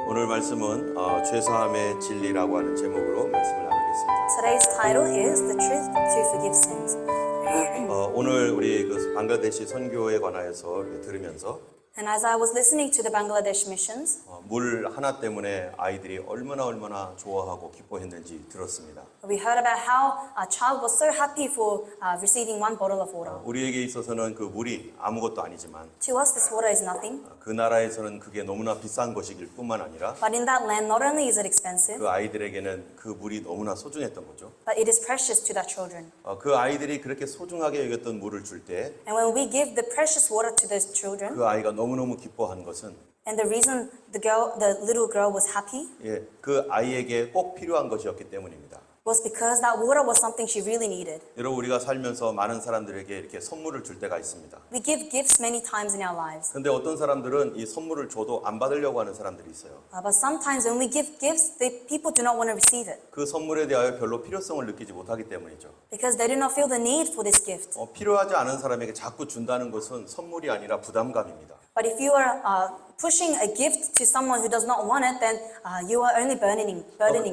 오늘 말씀은 죄사함의 진리라고 하는 제목으로 말씀을 나누겠습니다. Today's title is The Truth to Forgive Sins. 오늘 우리 그 방글라데시 선교에 관하여서 이렇게 들으면서 And as I was listening to the Bangladesh missions, 물 하나 때문에 아이들이 얼마나 좋아하고 기뻐했는지 들었습니다. we heard about how a child was so happy for receiving one bottle of water. 우리에게 있어서는 그 물이 아무것도 아니지만 To us, this water is nothing. 그 나라에서는 그게 너무나 비싼 것이길 뿐만 아니라 But in that land, not only is it expensive, 그 아이들에게는 그 물이 너무나 소중했던 거죠. but it is precious to their children. 그 아이들이 그렇게 소중하게 여겼던 물을 줄 때 그 And when we give the precious water to those children, 아이가 너무너무 기뻐한 것은 and the reason the little girl was happy 그 아이에게 꼭 필요한 것이었기 때문입니다. was because that water was something she really needed. 여러분 우리가 살면서 많은 사람들에게 이렇게 선물을 줄 때가 있습니다. We give gifts many times in our lives. 근데 어떤 사람들은 이 선물을 줘도 안 받으려고 하는 사람들이 있어요. But sometimes when we give gifts, people do not want to receive it 그 선물에 대하여 별로 필요성을 느끼지 못하기 때문이죠. because they do not feel the need for this gift. 필요하지 않은 사람에게 자꾸 준다는 것은 선물이 아니라 부담감입니다. But if you are pushing a gift to someone who does not want it, then you are only burdening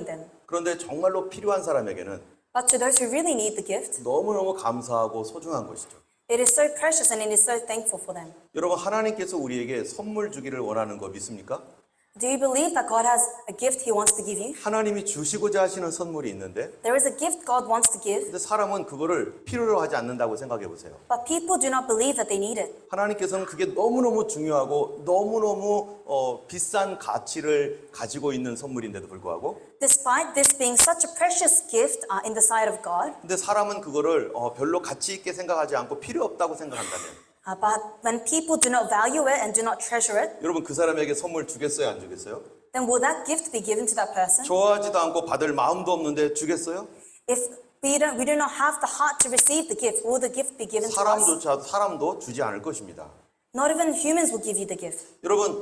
them. 그런데 정말로 필요한 사람에게는 But to those who really need the gift, 너무너무 감사하고 소중한 것이죠. it is so precious and it is so thankful for them. 여러분 하나님께서 우리에게 선물 주기를 원하는 거 믿습니까? Do you believe that God has a gift He wants to give you? 하나님이 주시고자 하시는 선물이 있는데 There is a gift God wants to give, 근데 사람은 그거를 필요로 하지 않는다고 생각해 보세요. but people do not believe that they need it. 하나님께서는 그게 너무너무 중요하고 너무너무 비싼 가치를 가지고 있는 선물인데도 불구하고 Despite this being such a precious gift in the sight of God, 근데 사람은 그거를 별로 가치 있게 생각하지 않고 필요 없다고 생각한다면 but when people do not value it and do not treasure it, 여러분 그 사람에게 선물 주겠어요 안 주겠어요? then will that gift be given to that person? 좋아하지도 않고 받을 마음도 없는데 주겠어요? If we do not have the heart to receive the gift, will the gift be given to us? 사람도 주지 않을 것입니다. Not even humans will give you the gift. 여러분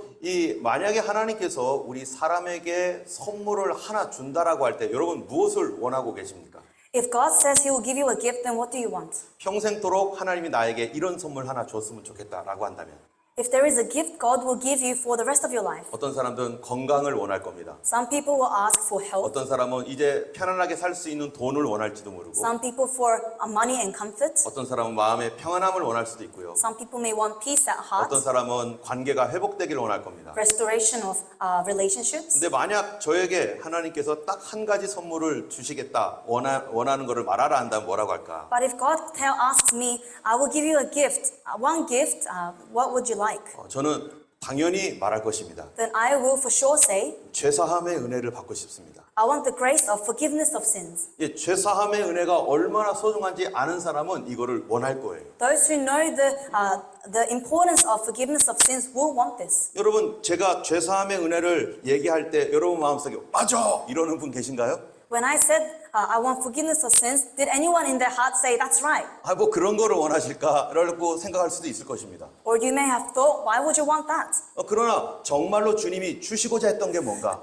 만약에 하나님께서 우리 사람에게 선물을 하나 준다라고 할 때 여러분 무엇을 원하고 계십니까? If God says He will give you a gift, then what do you want? 평생토록 하나님이 나에게 이런 선물 하나 줬으면 좋겠다라고 한다면 If there is a gift God will give you for the rest of your life, 어떤 사람들은 건강을 원할 겁니다. some people will ask for health, 어떤 사람은 이제 편안하게 살 수 있는 돈을 원할지도 모르고 some people for money and comfort, 어떤 사람은 마음의 평안함을 원할 수도 있고요. some people may want peace at heart, 어떤 사람은 관계가 회복되기를 원할 겁니다. restoration of relationships. 근데 만약 저에게 하나님께서 딱 한 가지 선물을 주시겠다 원하는 것을 말하라 한다면 뭐라고 할까? But if God asks me, I will give you a gift, one gift, what would you like? 저는 당연히 말할 것입니다. Then I will for sure say, 죄사함의 은혜를 받고 싶습니다. I want the grace of forgiveness of sins. 죄사함의 은혜가 얼마나 소중한지 아는 사람은 이거를 원할 거예요. Those who know the importance of forgiveness of sins will want this. 여러분 제가 죄사함의 은혜를 얘기할 때 여러분 마음속에 맞아! 이러는 분 계신가요? When I said I want forgiveness of sins, did anyone in their heart say that's right? 뭐 그런 거를 원하실까라고 생각할 수도 있을 것입니다. Or you may have thought, why would you want that? 그러나 정말로 주님이 주시고자 했던 게 뭔가?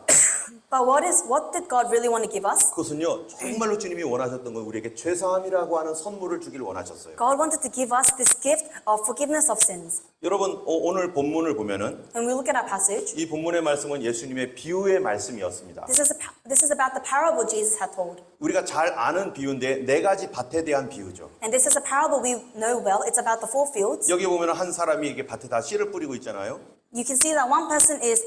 But what did God really want to give us? 그것은요 정말로 주님이 원하셨던 건 우리에게 죄사함이라고 하는 선물을 주기를 원하셨어요. God wanted to give us this gift of forgiveness of sins. 여러분 오늘 본문을 보면은 When we look at our passage, 이 본문의 말씀은 예수님의 비유의 말씀이었습니다. this is about the parable Jesus had told. 우리가 잘 아는 비유인데 네 가지 밭에 대한 비유죠. And this is a parable we know well. It's about the 4 fields. 여기 보면 한 사람이 이게 밭에다 씨를 뿌리고 있잖아요. You can see that one person is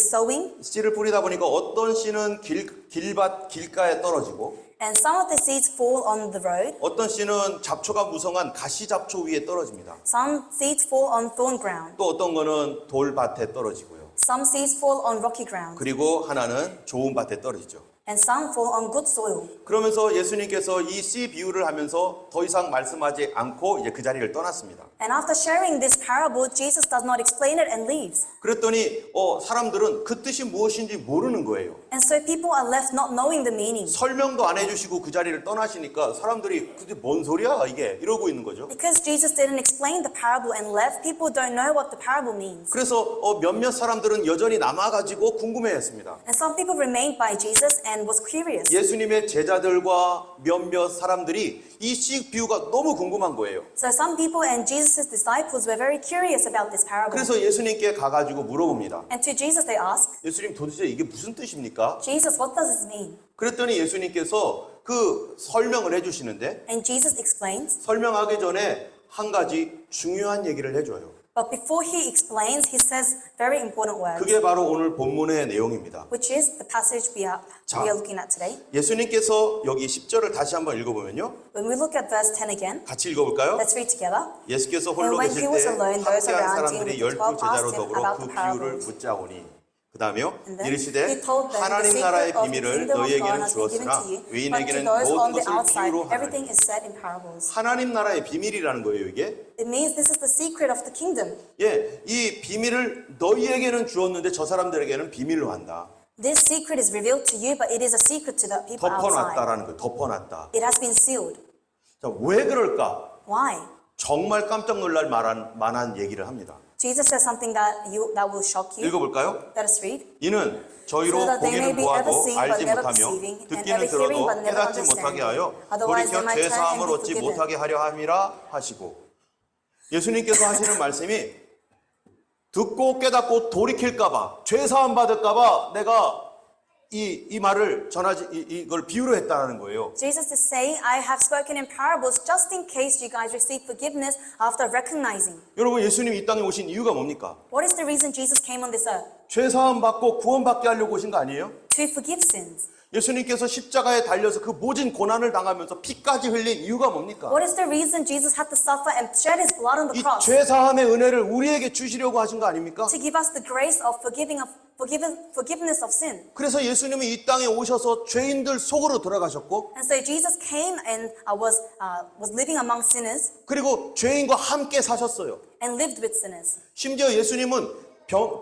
sowing, 씨를 뿌리다 보니까 어떤 씨는 길가에 떨어지고 and some of the seeds fall on the road. 어떤 씨는 잡초가 무성한 가시 잡초 위에 떨어집니다. Some seeds fall on thorn ground. 또 어떤 거는 돌밭에 떨어지고요. Some seeds fall on rocky ground. 그리고 하나는 좋은 밭에 떨어지죠. And some fall on good soil. 그러면서 예수님께서 이 씨 비유를 하면서 더 이상 말씀하지 않고 이제 그 자리를 떠났습니다. And after sharing this parable, Jesus does not explain it and leaves. 그랬더니 사람들은 그 뜻이 무엇인지 모르는 거예요. And so people are left not knowing the meaning. 설명도 안 해주시고 그 자리를 떠나시니까 사람들이 그게 뭔 소리야 이게 이러고 있는 거죠. Because Jesus didn't explain the parable and left, people don't know what the parable means. 그래서 몇몇 사람들은 여전히 남아가지고 궁금해했습니다. And some people remained by Jesus and was curious. 예수님의 제자들과 몇몇 사람들이 이 씨 비유가 너무 궁금한 거예요. So some people and Jesus' disciples were very curious about this parable. 그래서 예수님께 가가지고 물어봅니다. And to Jesus they asked, 예수님 도대체 이게 무슨 뜻입니까? Jesus, what does this mean? 그랬더니 예수님께서 그 설명을 해주시는데 And Jesus explains, 설명하기 전에 한 가지 중요한 얘기를 해줘요. but before he explains, he says very important words, 그게 바로 오늘 본문의 내용입니다. which is the passage we are looking at today. 예수님께서 여기 10절을 다시 한번 읽어보면요. When we look at verse 10 again, 같이 읽어볼까요? let's read together. 예수께서 And 홀로 when 계실 he was 때 alone, those 함께한 around him 사람들이 with the 12 12 제자로 asked him 더불어 about 그 the 비유를 parables. 묻자오니 그 다음에요. And then 이르시되 he told them, the 하나님 secret 나라의 of the 비밀을 kingdom of God 너희에게는 has been given 주었으나 to you, but to 의인에게는 those on 모든 the 것을 outside, 비유로 everything 하나니 is said in parables. 하나님 나라의 비밀이라는 거예요 이게. It means this is the secret of the kingdom. 예, 이 비밀을 너희에게는 주었는데 저 사람들에게는 비밀로 한다. This secret is revealed to you, but it is a secret to the people outside. 덮어놨다라는 거예요. 덮어놨다. It has been sealed. 자, 왜 그럴까? Why? 정말 깜짝 놀랄 만한 얘기를 합니다. Jesus says something that will shock you. 읽어볼까요? Let us read. 이는 저희로 So that they may 보기는 be 보아도 ever seen but 알지 never 못하며 perceiving, and 듣기는 ever hearing 들어도 but never 깨닫지 못하게 하여 understanding. Otherwise 돌이켜 they might turn 죄사함을 and be 얻지 forgiven. 못하게 하려 함이라 하시고 예수님께서 하시는 말씀이 듣고 깨닫고 돌이킬까봐 죄사함 받을까봐 내가 이 말을 전하지 이걸 비유로 했다는 거예요. Jesus is saying, I have spoken in parables just in case you guys receive forgiveness after recognizing. 여러분 예수님이 이 땅에 오신 이유가 뭡니까? What is the reason Jesus came on this earth? 죄사함 받고 구원받게 하려고 오신 거 아니에요? To forgive sins. 예수님께서 십자가에 달려서 그 모진 고난을 당하면서 피까지 흘린 이유가 뭡니까? What is the reason Jesus had to suffer and shed his blood on the 이 cross? 죄사함의 은혜를 우리에게 주시려고 하신 거 아닙니까? To give us the grace of forgiveness of sin. 그래서 예수님이 이 땅에 오셔서 죄인들 속으로 들어가셨고 And so Jesus came and was living among sinners 그리고 죄인과 함께 사셨어요. and lived with sinners. 심지어 예수님은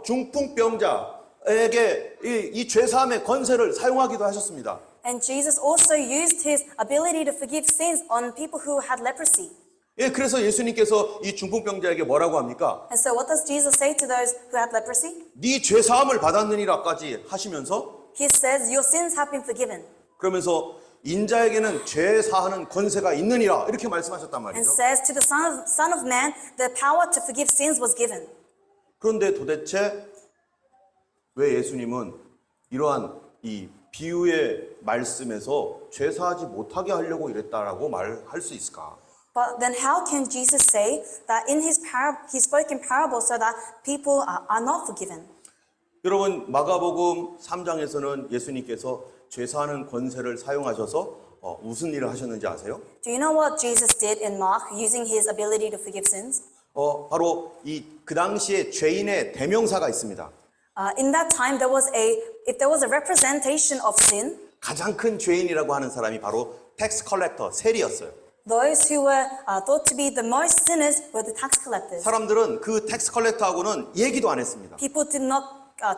중풍병자에게 이 죄사함의 권세를 사용하기도 하셨습니다. And Jesus also used his ability to forgive sins on people who had leprosy. 예, 그래서 예수님께서 이 중풍병자에게 뭐라고 합니까? And so what does Jesus say to those who had leprosy? 네 죄사함을 받았느니라까지 하시면서 He says, your sins have been forgiven. 그러면서 인자에게는 죄 사하는 권세가 있느니라 이렇게 말씀하셨단 And 말이죠. says to the Son of Man, the power to forgive sins was given. 그런데 도대체 왜 예수님은 이러한 이 비유의 말씀에서 죄 사하지 못하게 하려고 이랬다라고 말할 수 있을까? But then how can Jesus say that in his he spoke in parables so that people are not forgiven? 여러분 마가복음 3장에서는 예수님께서 죄 사하는 권세를 사용하셔서 무슨 일을 하셨는지 아세요? Do you know what Jesus did in Mark using his ability to forgive sins? 바로 그 당시에 죄인의 대명사가 있습니다. In that time, if there was a representation of sin, 가장 큰 죄인이라고 하는 사람이 바로 텍스 컬렉터, 세리였어요. those who were thought to be the most sinners were the tax collectors. 사람들은 그 텍스 컬렉터하고는 얘기도 안 했습니다. People did not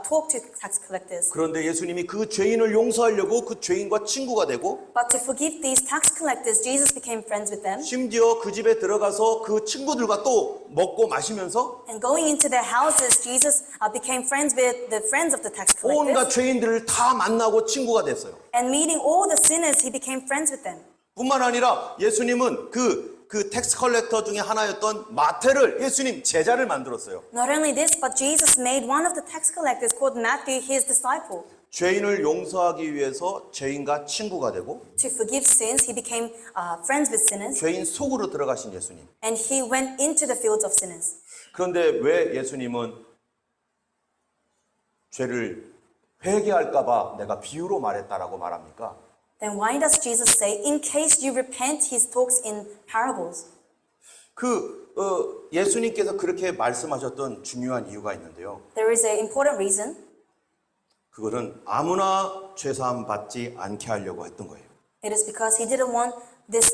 talk to tax collectors. 그런데 예수님이 그 죄인을 용서하려고 그 죄인과 친구가 되고 But to forgive these tax collectors, Jesus became friends with them. 심지어 그 집에 들어가서 그 친구들과 또 먹고 마시면서 And going into their houses, Jesus became friends with the friends of the tax 온갖 collectors. 죄인들을 다 만나고 친구가 됐어요. And meeting all the sinners, he became friends with them. 뿐만 아니라 예수님은 그 텍스 컬렉터 중에 하나였던 마태를 예수님 제자를 만들었어요. Not only this, but Jesus made one of the tax collectors called Matthew his disciple. 죄인을 용서하기 위해서 죄인과 친구가 되고 To forgive sins, he became friends with sinners. 죄인 속으로 들어가신 예수님. And he went into the fields of sinners. 그런데 왜 예수님은 죄를 회개할까 봐 내가 비유로 말했다라고 말합니까? Then why does Jesus say, in case you repent, he talks in parables? 예수님께서 그렇게 말씀하셨던 중요한 이유가 있는데요. There is an important reason. 그거는 아무나 죄사함 받지 않게 하려고 했던 거예요. It is because he didn't want this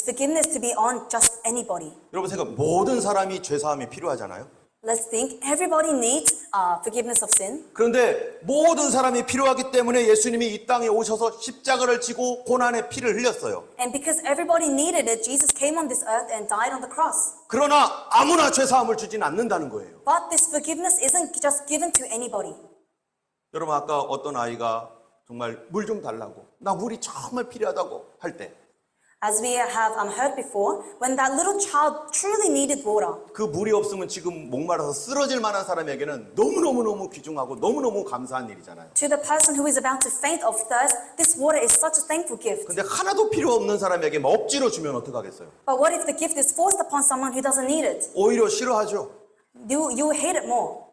forgiveness to be on just anybody. 여러분 생각 모든 사람이 죄사함이 필요하잖아요. Let's think, everybody needs forgiveness of sin. 그런데 모든 사람이 필요하기 때문에 예수님이 이 땅에 오셔서 십자가를 지고 고난의 피를 흘렸어요. And because everybody needed it, Jesus came on this earth and died on the cross. 그러나 아무나 죄사함을 주진 않는다는 거예요. But this forgiveness isn't just given to anybody. 여러분 아까 어떤 아이가 정말 물 좀 달라고 나 물이 정말 필요하다고 할 때 As we have heard before, when that little child truly needed water, 그 물이 없으면 지금 목마라서 쓰러질 만한 사람에게는 너무너무너무 귀중하고 너무너무 감사한 일이잖아요. to the person who is about to faint of thirst, this water is such a thankful gift. 근데 하나도 필요 없는 사람에게 막 억지로 주면 어떡하겠어요? But what if the gift is forced upon someone who doesn't need it? 오히려 싫어하죠. You will hate it more.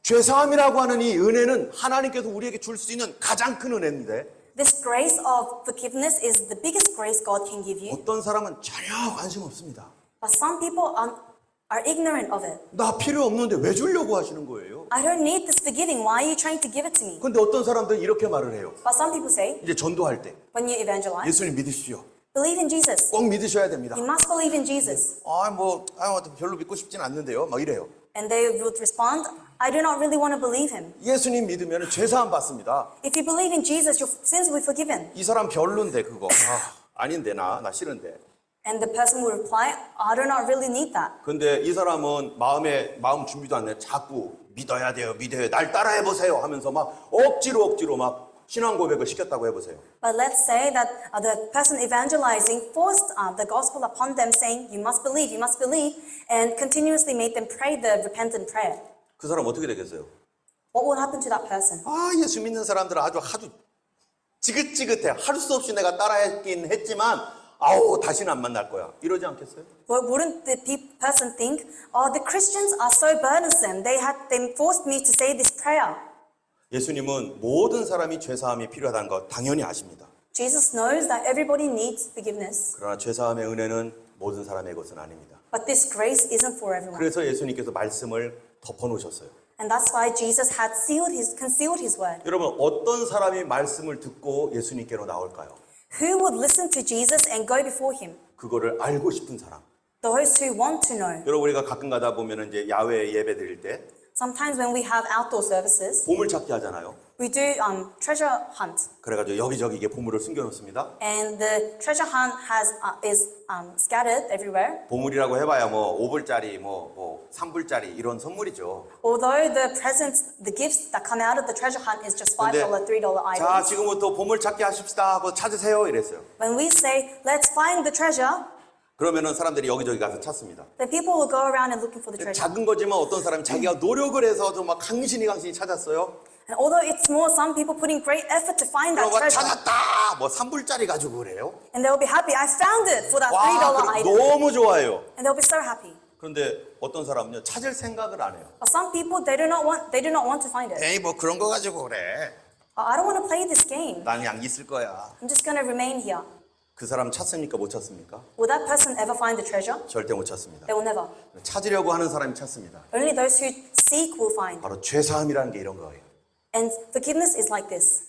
죄사함이라고 하는 이 은혜는 하나님께서 우리에게 줄 수 있는 가장 큰 은혜인데 This grace of forgiveness is the biggest grace God can give you. 어떤 사람은 전혀 관심 없습니다. But some people are ignorant of it. 나 필요 없는데 왜 주려고 하시는 거예요? I don't need this forgiving. Why are you trying to give it to me? 근데 어떤 사람들은 이렇게 말을 해요. But some people say, 이제 전도할 때 when you evangelize, 예수님 믿으십시오. believe in Jesus. 꼭 믿으셔야 됩니다. You must believe in Jesus. 별로 믿고 싶진 않는데요. 막 이래요. And they would respond, I do not really want to believe him. 예수님 믿으면 죄사함 받습니다. If you believe in Jesus, your sins will be forgiven. 이 사람 별론데 그거. 아닌데 나 싫은데. And the person will reply, I do not really need that. 근데 이 사람은 마음 준비도 안 해. 자꾸 믿어야 돼요. 날 따라해 보세요 하면서 막 억지로 막 신앙 고백을 시켰다고 해보세요. But let's say that the person evangelizing forced the gospel upon them, saying, you must believe, and continuously made them pray the repentant prayer. 그 사람 어떻게 되겠어요? What will happen to that person? 예수 믿는 사람들은 아주 지긋지긋해. 할 수 없이 내가 따라했긴 했지만 다시는 안 만날 거야. 이러지 않겠어요? Well, wouldn't the person think, the Christians are so burdensome, they forced me to say this prayer. 예수님은 모든 사람이 죄사함이 필요하다는 거 당연히 아십니다. Jesus knows that everybody needs forgiveness, 그러나 죄사함의 은혜는 모든 사람의 것은 아닙니다. but this grace isn't for everyone. 그래서 예수님께서 말씀을 덮어놓으셨어요. And that's why Jesus had concealed his word. 여러분 어떤 사람이 말씀을 듣고 예수님께로 나올까요? Who would listen to Jesus and go before him? 그거를 알고 싶은 사람. Those who want to know. 여러분 우리가 가끔 가다 보면 이제 야외 예배 드릴 때 Sometimes when we have outdoor services, 보물찾기 하잖아요. we do treasure hunt. 그래가지고 여기저기 이게 보물을 숨겨놓습니다. And the treasure hunt is scattered everywhere. 보물이라고 해봐야 뭐 5불짜리, 뭐 3불짜리 이런 선물이죠. Although the gifts that come out of the treasure hunt is just $5, $3 자, items. 지금부터 보물찾기 하십시다 하고 찾으세요 이랬어요. When we say, let's find the treasure, 그러면은 사람들이 여기저기 가서 찾습니다. then people will go around and looking for the treasure. 작은 거지만 어떤 사람이 자기가 노력을 해서도 막 강신이 찾았어요. And although it's small, some people put in great effort to find that 그러고 treasure. 찾았다! 뭐 3불짜리 가지고 그래요. And they'll be happy, I found it for that $3 와, item. 너무 좋아요. And they'll be so happy. 그런데 어떤 사람은요, 찾을 생각을 안 해요. But some people, they do not want to find it. 에이, 뭐 그런 거 가지고 그래. I don't want to play this game. 난 그냥 있을 거야. I'm just going to remain here. 그 사람 찾습니까? 못 찾습니까? Will that person ever find the treasure? 절대 못 찾습니다. They will never. 찾으려고 하는 사람이 찾습니다. Only those who seek will find. 바로 죄사함이라는 게 이런 거예요. And forgiveness is like this.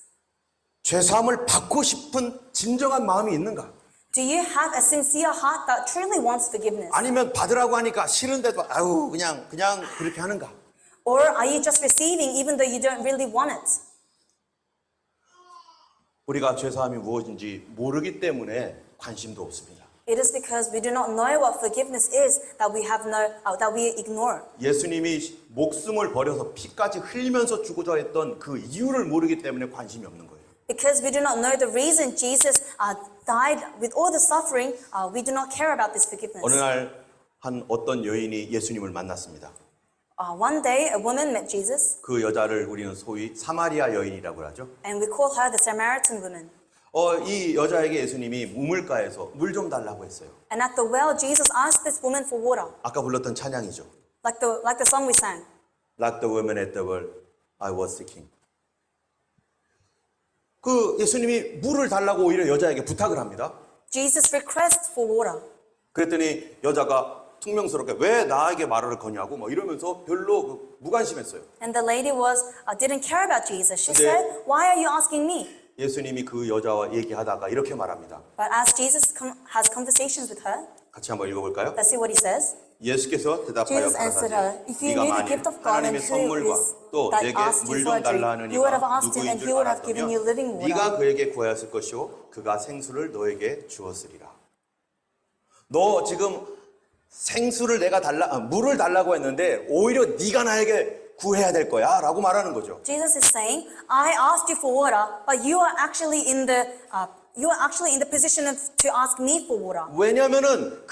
죄사함을 받고 싶은 진정한 마음이 있는가? Do you have a sincere heart that truly wants forgiveness? 아니면 받으라고 하니까 싫은데도 그냥 그렇게 하는가? Or are you just receiving even though you don't really want it? 우리가 죄사함이 무엇인지 모르기 때문에 관심도 없습니다. It is because we do not know what forgiveness is that we ignore. 예수님이 목숨을 버려서 피까지 흘리면서 주고자 했던 그 이유를 모르기 때문에 관심이 없는 거예요. Because we do not know the reason Jesus died with all the suffering, we do not care about this forgiveness. 어느 날 한 어떤 여인이 예수님을 만났습니다. One day, a woman met Jesus, 그 여자를 우리는 소위 사마리아 여인이라고 하죠. and we call her the Samaritan woman. 이 여자에게 예수님이 우물가에서 물 좀 달라고 했어요. And at the well, Jesus asked this woman for water, 아까 불렀던 찬양이죠. like the song we sang. Like the woman at the well, I was seeking. 그 예수님이 물을 달라고 오히려 여자에게 부탁을 합니다. Jesus requests for water. 그랬더니 여자가 퉁명스럽게 왜 나에게 말을 거냐고 뭐 이러면서 별로 무관심했어요. And the lady didn't care about Jesus. She 근데- said, "Why are you asking me?" 예수님이 그 여자와 얘기하다가 이렇게 말합니다. But as Jesus has conversations with her, 같이 한번 읽어볼까요? let's see what he says. 예수께서 대답하여 Jesus answered her, 가라사대 if you 네가 knew the 만일 gift of God and 하나님의 who 선물과 is 또 that 내게 asked you 물 for 좀 a 달라 drink, 하는 you would have 이가 asked him 누구인 and he 줄 would have given you 알았다면 living water. 네가 그에게 구하였을 것이요 그가 생수를 너에게 주었으리라. 너 지금 생수를 내가 물을 달라고 했는데 오히려 네가 나에게 구해야 될 거야 라고 말하는 거죠. Jesus is saying, I asked you for water, but you are actually in the position to ask me for water. 왜냐면은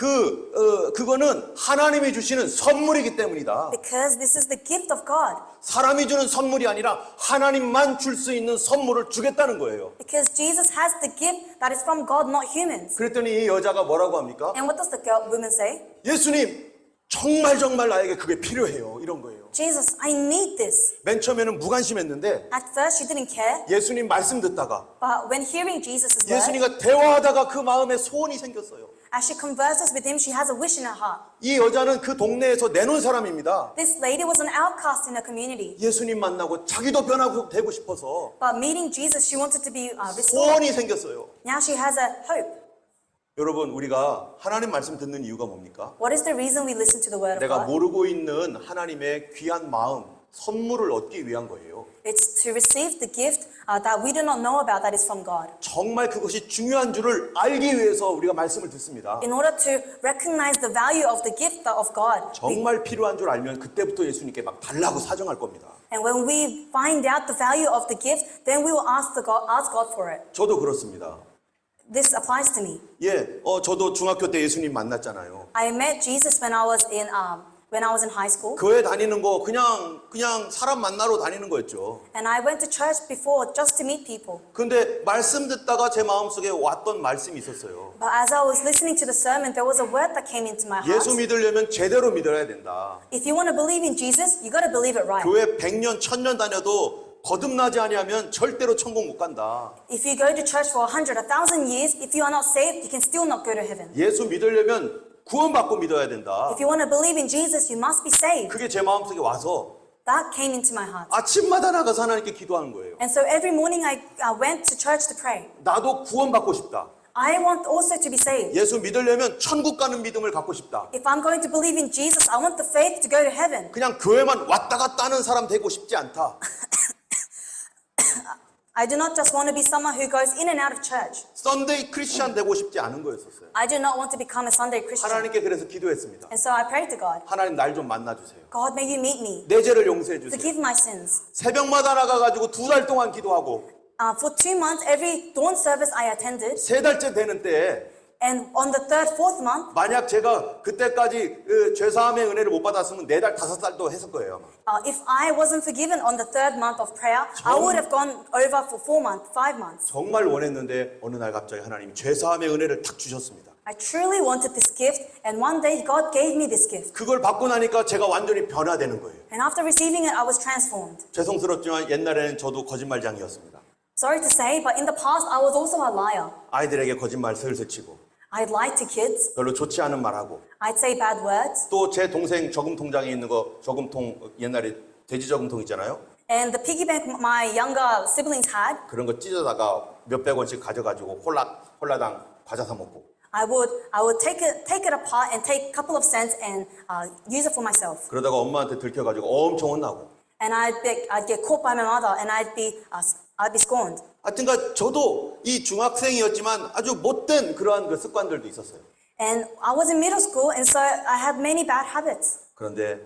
그거는 하나님이 주시는 선물이기 때문이다. Because this is the gift of God. 사람이 주는 선물이 아니라 하나님만 줄 수 있는 선물을 주겠다는 거예요. Because Jesus has the gift that is from God, not humans. 그랬더니 이 여자가 뭐라고 합니까? And what does the woman say? 예수님, 정말 나에게 그게 필요해요. 이런 거예요. Jesus, I need this. 맨 처음에는 무관심했는데 At first, she didn't care, 예수님 말씀 듣다가 but when hearing Jesus' word, 예수님과 대화하다가 그 마음에 소원이 생겼어요. as she converses with him, she has a wish in her heart. 이 여자는 그 동네에서 내놓은 사람입니다. This lady was an outcast in her community, 예수님 만나고 자기도 변하고 되고 싶어서 but meeting Jesus, she wanted to be restored. 소원이 생겼어요. Now she has a hope. 여러분, 우리가 하나님 말씀 듣는 이유가 뭡니까? What is the reason we listen to the word of 내가 God? 모르고 있는 하나님의 귀한 마음, 선물을 얻기 위한 거예요. It's to receive the gift that we do not know about that is from God. 정말 그것이 중요한 줄을 알기 위해서 우리가 말씀을 듣습니다. In order to recognize the value of the gift of God. 정말 필요한 줄 알면 그때부터 예수님께 막 달라고 사정할 겁니다. And when we find out the value of the gift, then we will ask God for it. 저도 그렇습니다. This applies to me. 예, 저도 중학교 때 예수님 만났잖아요. I met Jesus when I was in high school, 교회 다니는 거 그냥 사람 만나러 다니는 거였죠. and I went to church before just to meet people. 근데 말씀 듣다가 제 마음속에 왔던 말씀이 있었어요. But as I was listening to the sermon, there was a word that came into my heart. 예수 믿으려면 제대로 믿어야 된다. If you want to believe in Jesus, you got to believe it right. 교회 100년, 1000년 다녀도 거듭나지 아니하면 절대로 천국 못 간다. If you go to church for 100, 1,000 years, if you are not saved, you can still not go to heaven. 예수 믿으려면 구원받고 믿어야 된다. If you want to believe in Jesus, you must be saved. 그게 제 마음속에 와서 That came into my heart. 아침마다 나가서 하나님께 기도하는 거예요. And so every morning I went to church to pray. 나도 구원받고 싶다. I want also to be saved. 예수 믿으려면 천국 가는 믿음을 갖고 싶다. If I'm going to believe in Jesus, I want the faith to go to heaven. 그냥 교회만 왔다 갔다 하는 사람 되고 싶지 않다. I do not just want to be someone who goes in and out of church. 썬데이 크리스찬 되고 싶지 않은 거였었어요. I do not want to become a Sunday Christian. 하나님께 그래서 기도했습니다. And so I prayed to God. 하나님 날 좀 만나주세요. God, may you meet me. 내 죄를 용서해 주세요. Forgive my sins. 새벽마다 나가가지고 2달 동안 기도하고 For 2 months, every dawn service I attended. 3달째 되는 때에 And on the 3rd, 4th month, 만약 제가 그때까지 죄사함의 은혜를 못 받았으면 4달, 5달도 했을 거예요. 아마. if I wasn't forgiven on the 3rd month of prayer, I would have gone over for 4 months, 5 months. 정말 원했는데 어느 날 갑자기 하나님이 죄사함의 은혜를 탁 주셨습니다. I truly wanted this gift, and one day God gave me this gift. 그걸 받고 나니까 제가 완전히 변화되는 거예요. And after receiving it, I was transformed. 죄송스럽지만 옛날에는 저도 거짓말장이었습니다. Sorry to say, but in the past, I was also a liar. 아이들에게 거짓말 슬슬 치고 I'd lie to kids. 별로 좋지 않은 말하고 I'd say bad words. 또 제 동생 저금통장에 있는 거 저금통 옛날에 돼지 저금통 있잖아요. And the piggy bank my younger siblings had, 그런 거 찢어다가 몇백 원씩 가져가지고 홀라당 과자 사 먹고 I would take it apart and take a couple of cents and use it for myself. 그러다가 엄마한테 들켜가지고 엄청 혼나고 And I'd get caught by my mother, and I'd be scorned. 하여튼가 저도 이 중학생이었지만 아주 못된 그러한 그 습관들도 있었어요. And I was in middle school, and so I had many bad habits. 그런데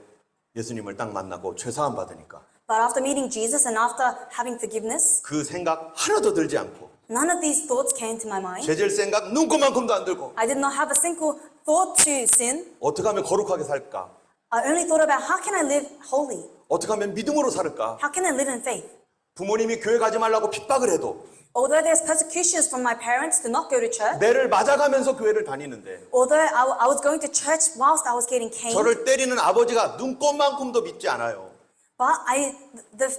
예수님을 딱 만나고 죄사함 받으니까 But after meeting Jesus and after having forgiveness, 그 생각 하나도 들지 않고 none of these thoughts came to my mind. 죄질 생각 눈꼽만큼도 안 들고 I did not have a single thought to sin. 어떻게 하면 거룩하게 살까? I only thought about how can I live holy? 어떻게 하면 믿음으로 살을까? How can I live in faith? 부모님이 교회 가지 말라고 핍박을 해도 Although there's persecutions from my parents to not go to church, 매를 맞아가면서 교회를 다니는데 although I was going to church whilst I was getting caned, 저를 때리는 아버지가 눈꼽만큼도 믿지 않아요. but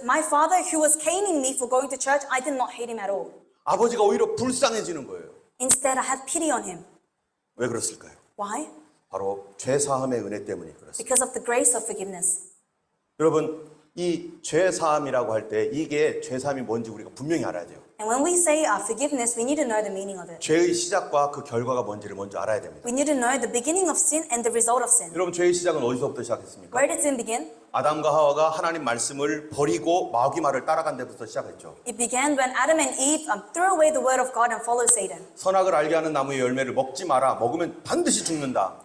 my father who was caning me for going to church, I did not hate him at all. 아버지가 오히려 불쌍해지는 거예요. Instead, I had pity on him. 왜 그랬을까요? Why? 바로 죄사함의 은혜 때문이 그렇습니다. Because of the grace of forgiveness. 여러분, 이 죄사함이라고 할 때 이게 죄사함이 뭔지 우리가 분명히 알아야 돼요. And when we say forgiveness, we need to know the meaning of it. 죄의 시작과 그 결과가 뭔지를 먼저 알아야 됩니다. We need to know the beginning of sin and the result of sin. 여러분, 죄의 시작은 어디서부터 시작했습니까? Where did sin begin? 아담과 하와가 하나님 말씀을 버리고 마귀 말을 따라간 데부터 시작했죠. It began when Adam and Eve threw away the word of God and followed Satan. 선악을 알게 하는 나무의 열매를 먹지 마라. 먹으면 반드시 죽는다.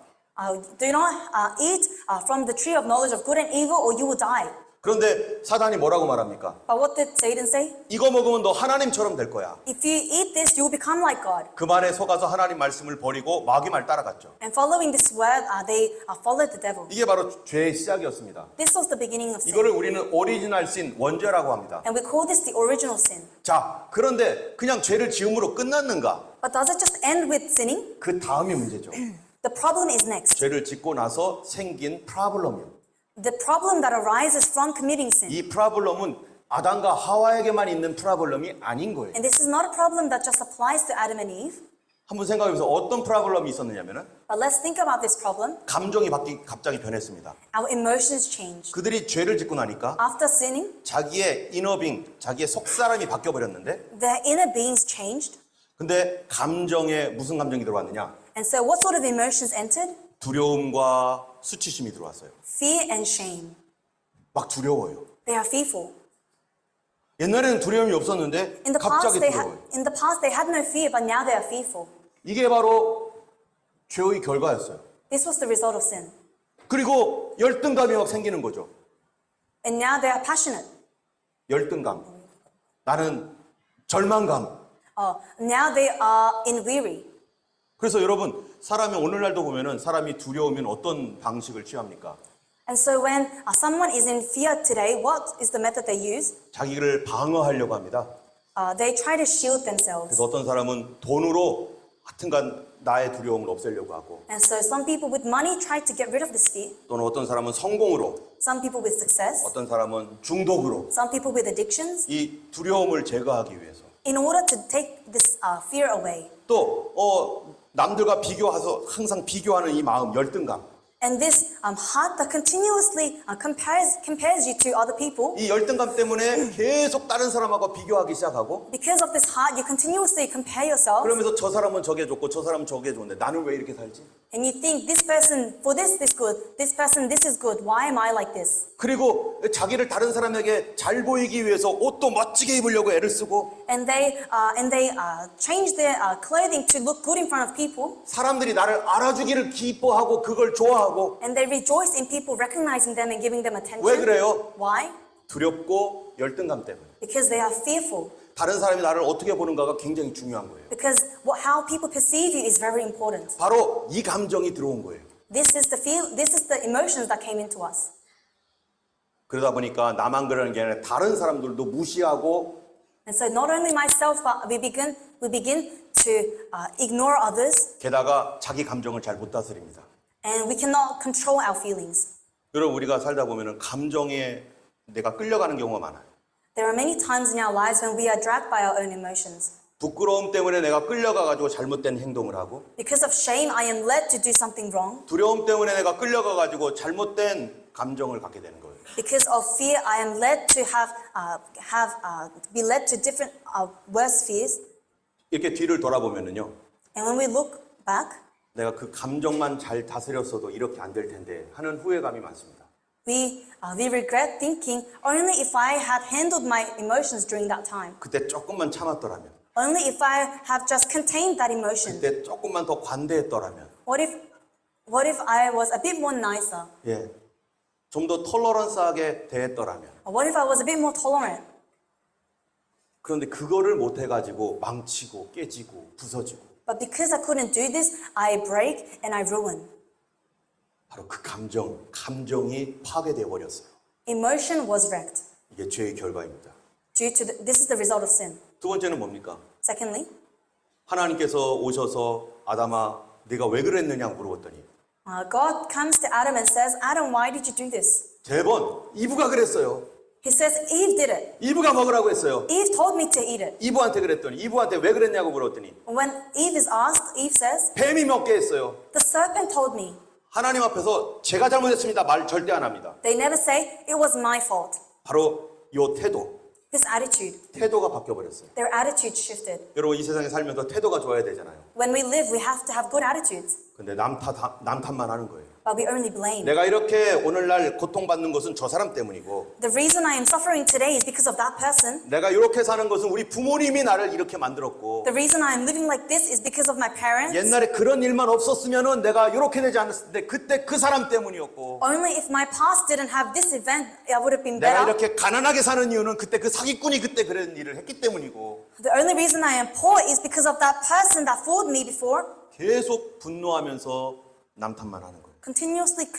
Do not eat from the tree of knowledge of good and evil or you will die. 그런데 사단이 뭐라고 말합니까? But what did Satan say? 이거 먹으면 너 하나님처럼 될 거야. If you eat this, you will become like God. 그 말에 속아서 하나님 말씀을 버리고 마귀 말 따라갔죠. And following this word, they followed the devil. 이게 바로 죄의 시작이었습니다. This was the beginning of sin. 이거를 우리는 오리지널 신, 원죄라고 합니다. And we call this the original sin. 자, 그런데 그냥 죄를 지음으로 끝났는가? But does it just end with sinning? 그 다음이 문제죠. The problem is next. 죄를 짓고 나서 생긴 프라블럼이요. The problem that arises from committing sin. 이 프라블럼은 아담과 하와에게만 있는 프라블럼이 아닌 거예요. And this is not a problem that just applies to Adam and Eve. 한번 생각해보세요. 어떤 프라블럼이 있었느냐면은 But let's think about this problem. 감정이 갑자기 변했습니다. Our emotions change. 그들이 죄를 짓고 나니까 After sinning, 자기의 이너빙, 자기의 속사람이 바뀌어버렸는데, their inner beings changed. 근데 감정에 무슨 감정이 들어왔느냐? And so what sort of emotions entered? 두려움과 수치심이 들어왔어요. Fear and shame. 막 두려워요. They are fearful. 옛날에는 두려움이 없었는데 In the 갑자기 두려워요. past they had no fear, but now they are fearful. 이게 바로 죄의 결과였어요. This was the result of sin. 그리고 열등감이 막 생기는 거죠. And now they are passionate. 열등감. 나는 절망감. Now they are in weary. 그래서 여러분, 사람이 오늘날도 보면은 사람이 두려우면 어떤 방식을 취합니까? And so when someone is in fear today, what is the method they use? 자기를 방어하려고 합니다. They try to shield themselves. 그래서 어떤 사람은 돈으로 하여튼간 나의 두려움을 없애려고 하고, And so some people with money try to get rid of this fear. 또는 어떤 사람은 성공으로, Some people with success. 어떤 사람은 중독으로 Some people with addictions. 이 두려움을 제거하기 위해서, In order to take this fear away. 또 남들과 비교해서 항상 비교하는 이 마음, 열등감. And this heart that continuously compares you to other people. 이 열등감 때문에 계속 다른 사람하고 비교하기 시작하고, Because of this heart, you continuously compare yourself. 그러면서 저 사람은 저게 좋고 저 사람은 저게 좋은데 나는 왜 이렇게 살지? And you think this person, for this good. This person, this is good. Why am I like this? 그리고 자기를 다른 사람에게 잘 보이기 위해서 옷도 멋지게 입으려고 애를 쓰고, And they change their clothing to look good in front of people. 사람들이 나를 알아주기를 기뻐하고 그걸 좋아하고. And they rejoice in people recognizing them and giving them attention. 왜 그래요? Why? 두렵고 열등감 때문에. Because they are fearful. 다른 사람이 나를 어떻게 보는가가 굉장히 중요한 거예요. Because how people perceive you is very important. 바로 이 감정이 들어온 거예요. This is the emotions that came into us. 그러다 보니까 나만 그러는 게 아니라 다른 사람들도 무시하고, And so not only myself, but we begin to ignore others, 게다가 자기 감정을 잘 못 다스립니다. and we cannot control our feelings. 여러분, 우리가 살다 보면은 감정에 내가 끌려가는 경우가 많아요. There are many times in our lives when we are dragged by our own emotions. 부끄러움 때문에 내가 끌려가가지고 잘못된 행동을 하고, Because of shame, I am led to do something wrong. 두려움 때문에 내가 끌려가가지고 잘못된 감정을 갖게 되는 거예요. Because of fear, I am led to be led to different worse fears. 이렇게 뒤를 돌아보면은요, And when we look back, 내가 그 감정만 잘 다스렸어도 이렇게 안 될 텐데 하는 후회감이 많습니다. we regret thinking only if I had handled my emotions during that time. 그때 조금만 참았더라면, Only if I have just contained that emotion. 그때 조금만 더 관대했더라면, What if I was a bit more nicer? 예, 좀 더 톨러런스하게 대했더라면. Or what if I was a bit more tolerant? 그런데 그거를 못 해가지고 망치고 깨지고 부서지고, But because I couldn't do this, I break and I ruin. 바로 그 감정이 파괴되어 버렸어요. Emotion was wrecked. 이게 죄의 결과입니다. This is the result of sin. 두 번째는 뭡니까? Secondly, 하나님께서 오셔서 아담아, 네가 왜 그랬느냐 물어봤더니 God comes to Adam and says, Adam, why did you do this? 대번 이브가 그랬어요. He says, Eve did it. 이브가 먹으라고 했어요. Eve told me to eat it. 이브한테 그랬더니, 이브한테 왜 그랬냐고 물었더니 When Eve is asked, Eve says, 뱀이 먹게 했어요. the serpent told me. 하나님 앞에서 제가 잘못했습니다 말 절대 안 합니다. They never say, it was my fault. 바로 요 This attitude, 태도가 바뀌어버렸어요. their attitude shifted. 여러분 이 세상에 살면서 태도가 좋아야 되잖아요. When we live, we have to have good attitudes, 근데 남탓만 하는 거예요. but we only blame. 내가 이렇게 오늘날 고통받는 것은 저 사람 때문이고 The reason I am suffering today is because of that person. 내가 이렇게 사는 것은 우리 부모님이 나를 이렇게 만들었고 The reason I am living like this is because of my parents. 옛날에 그런 일만 없었으면은 내가 이렇게 되지 않았을 때 그때 그 사람 때문이었고 Only if my past didn't have this event, I would have been 내가 better. 이렇게 가난하게 사는 이유는 그때 그 사기꾼이 그때 그런 일을 했기 때문이고 The only reason I am poor is because of that person that fooled me before. 계속 분노하면서 남탓만 하는 거예요. Continuously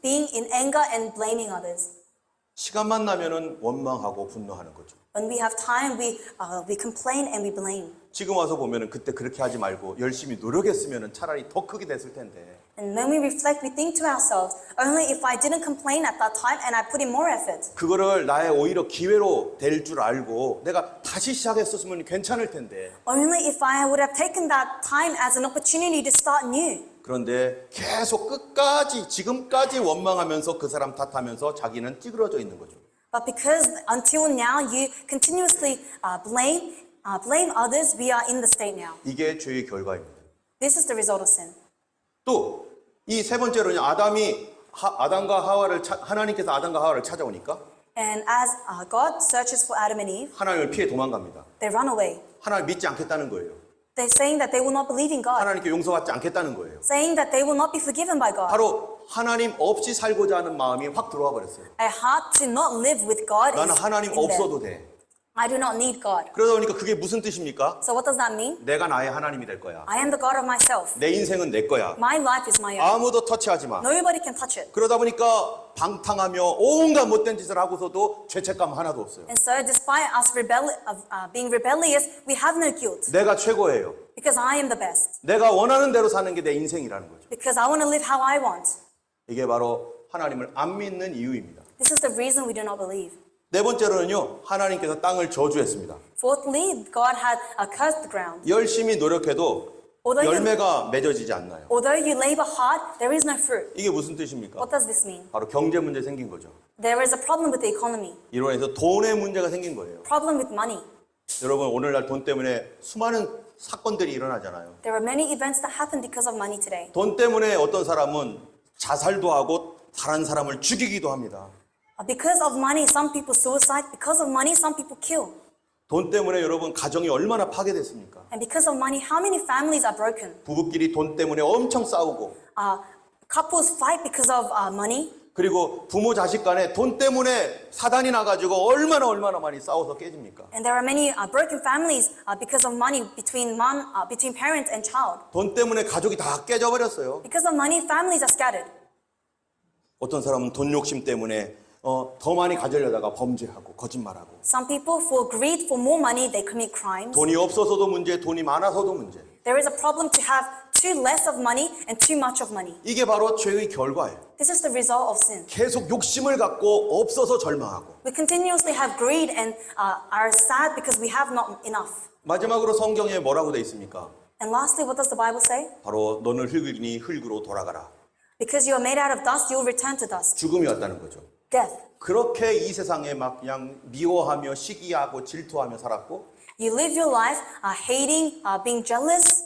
being in anger and blaming others. 시간만 나면은 원망하고 분노하는 거죠. When we have time, we complain and we blame. 지금 와서 보면은 그때 그렇게 하지 말고 열심히 노력했으면은 차라리 더 크게 됐을 텐데 And when we reflect, we think to ourselves, only if I didn't complain at that time and I put in more effort. 그거를 나의 오히려 기회로 될 줄 알고 내가 다시 시작했었으면 괜찮을 텐데 Only if I would have taken that time as an opportunity to start new. 그런데 계속 끝까지 지금까지 원망하면서 그 사람 탓하면서 자기는 찌그러져 있는 거죠. But because until now you continuously blame others, we are in the state now. 이게 죄의 결과입니다. This is the result of sin. 또 이 세 번째로는 하나님께서 아담과 하와를 찾아오니까 And as God searches for Adam and Eve, 하나님을 피해 도망갑니다. they run away. 하나님 믿지 않겠다는 거예요. They're saying that they will not believe in God, 하나님께 용서받지 않겠다는 거예요. saying that they will not be forgiven by God. 바로 하나님 없이 살고자 하는 마음이 확 들어와 버렸어요. A heart to not live with God 나는 is 하나님 in them. 없어도 돼. I do not need God. 그러다 보니까 그게 무슨 뜻입니까? So what does that mean? 내가 나의 하나님이 될 거야. I am the God of myself. 내 인생은 내 거야. My life is my own. 아무도 터치하지 마. Nobody can touch it. 그러다 보니까 방탕하며 온갖 못된 짓을 하고서도 죄책감 하나도 없어요. And so despite us being rebellious, we have no guilt. 내가 최고예요. Because I am the best. 내가 원하는 대로 사는 게 내 인생이라는 거죠. Because I want to live how I want. 이게 바로 하나님을 안 믿는 이유입니다. This is the reason we do not believe. 네 번째로는요, 하나님께서 땅을 저주했습니다. Fourthly, God had cursed the ground. 열심히 노력해도 열매가 맺어지지 않나요? Although you labor hard, there is no fruit. 이게 무슨 뜻입니까? What does this mean? 바로 경제 문제 생긴 거죠. There is a problem with the economy. 이로 인해서 돈의 문제가 생긴 거예요. Problem with money. 여러분 오늘날 돈 때문에 수많은 사건들이 일어나잖아요. There are many events that happen because of money today. 돈 때문에 어떤 사람은 자살도 하고 다른 사람을 죽이기도 합니다. Because of money, some people suicide. Because of money, some people kill. 돈 때문에 여러분 가정이 얼마나 파괴됐습니까? And because of money, how many families are broken? 부부끼리 돈 때문에 엄청 싸우고 Couples fight because of money. 그리고 부모 자식 간에 돈 때문에 사단이 나가지고 얼마나 많이 싸워서 깨집니까? And there are many broken families because of money between parent and child. 돈 때문에 가족이 다 깨져버렸어요. Because of money, families are scattered. 어떤 사람은 돈 욕심 때문에 더 많이 가지려다가 범죄하고 거짓말하고 Some people, for greed, for more money, they commit crimes. 돈이 없어서도 문제, 돈이 많아서도 문제. There is a problem to have too less of money and too much of money. 이게 바로 죄의 결과예요. This is the result of sin. 계속 욕심을 갖고 없어서 절망하고 We continuously have greed and are sad because we have not enough. 마지막으로 성경에 뭐라고 돼 있습니까? And lastly, what does the Bible say? 바로 너는 흙이니 흙으로 돌아가라. Because you are made out of dust, you will return to dust. 죽음이 왔다는 거죠. Death. 그렇게 이 세상에 막 그냥 미워하며 시기하고 질투하며 살았고 You live your life hating, being jealous,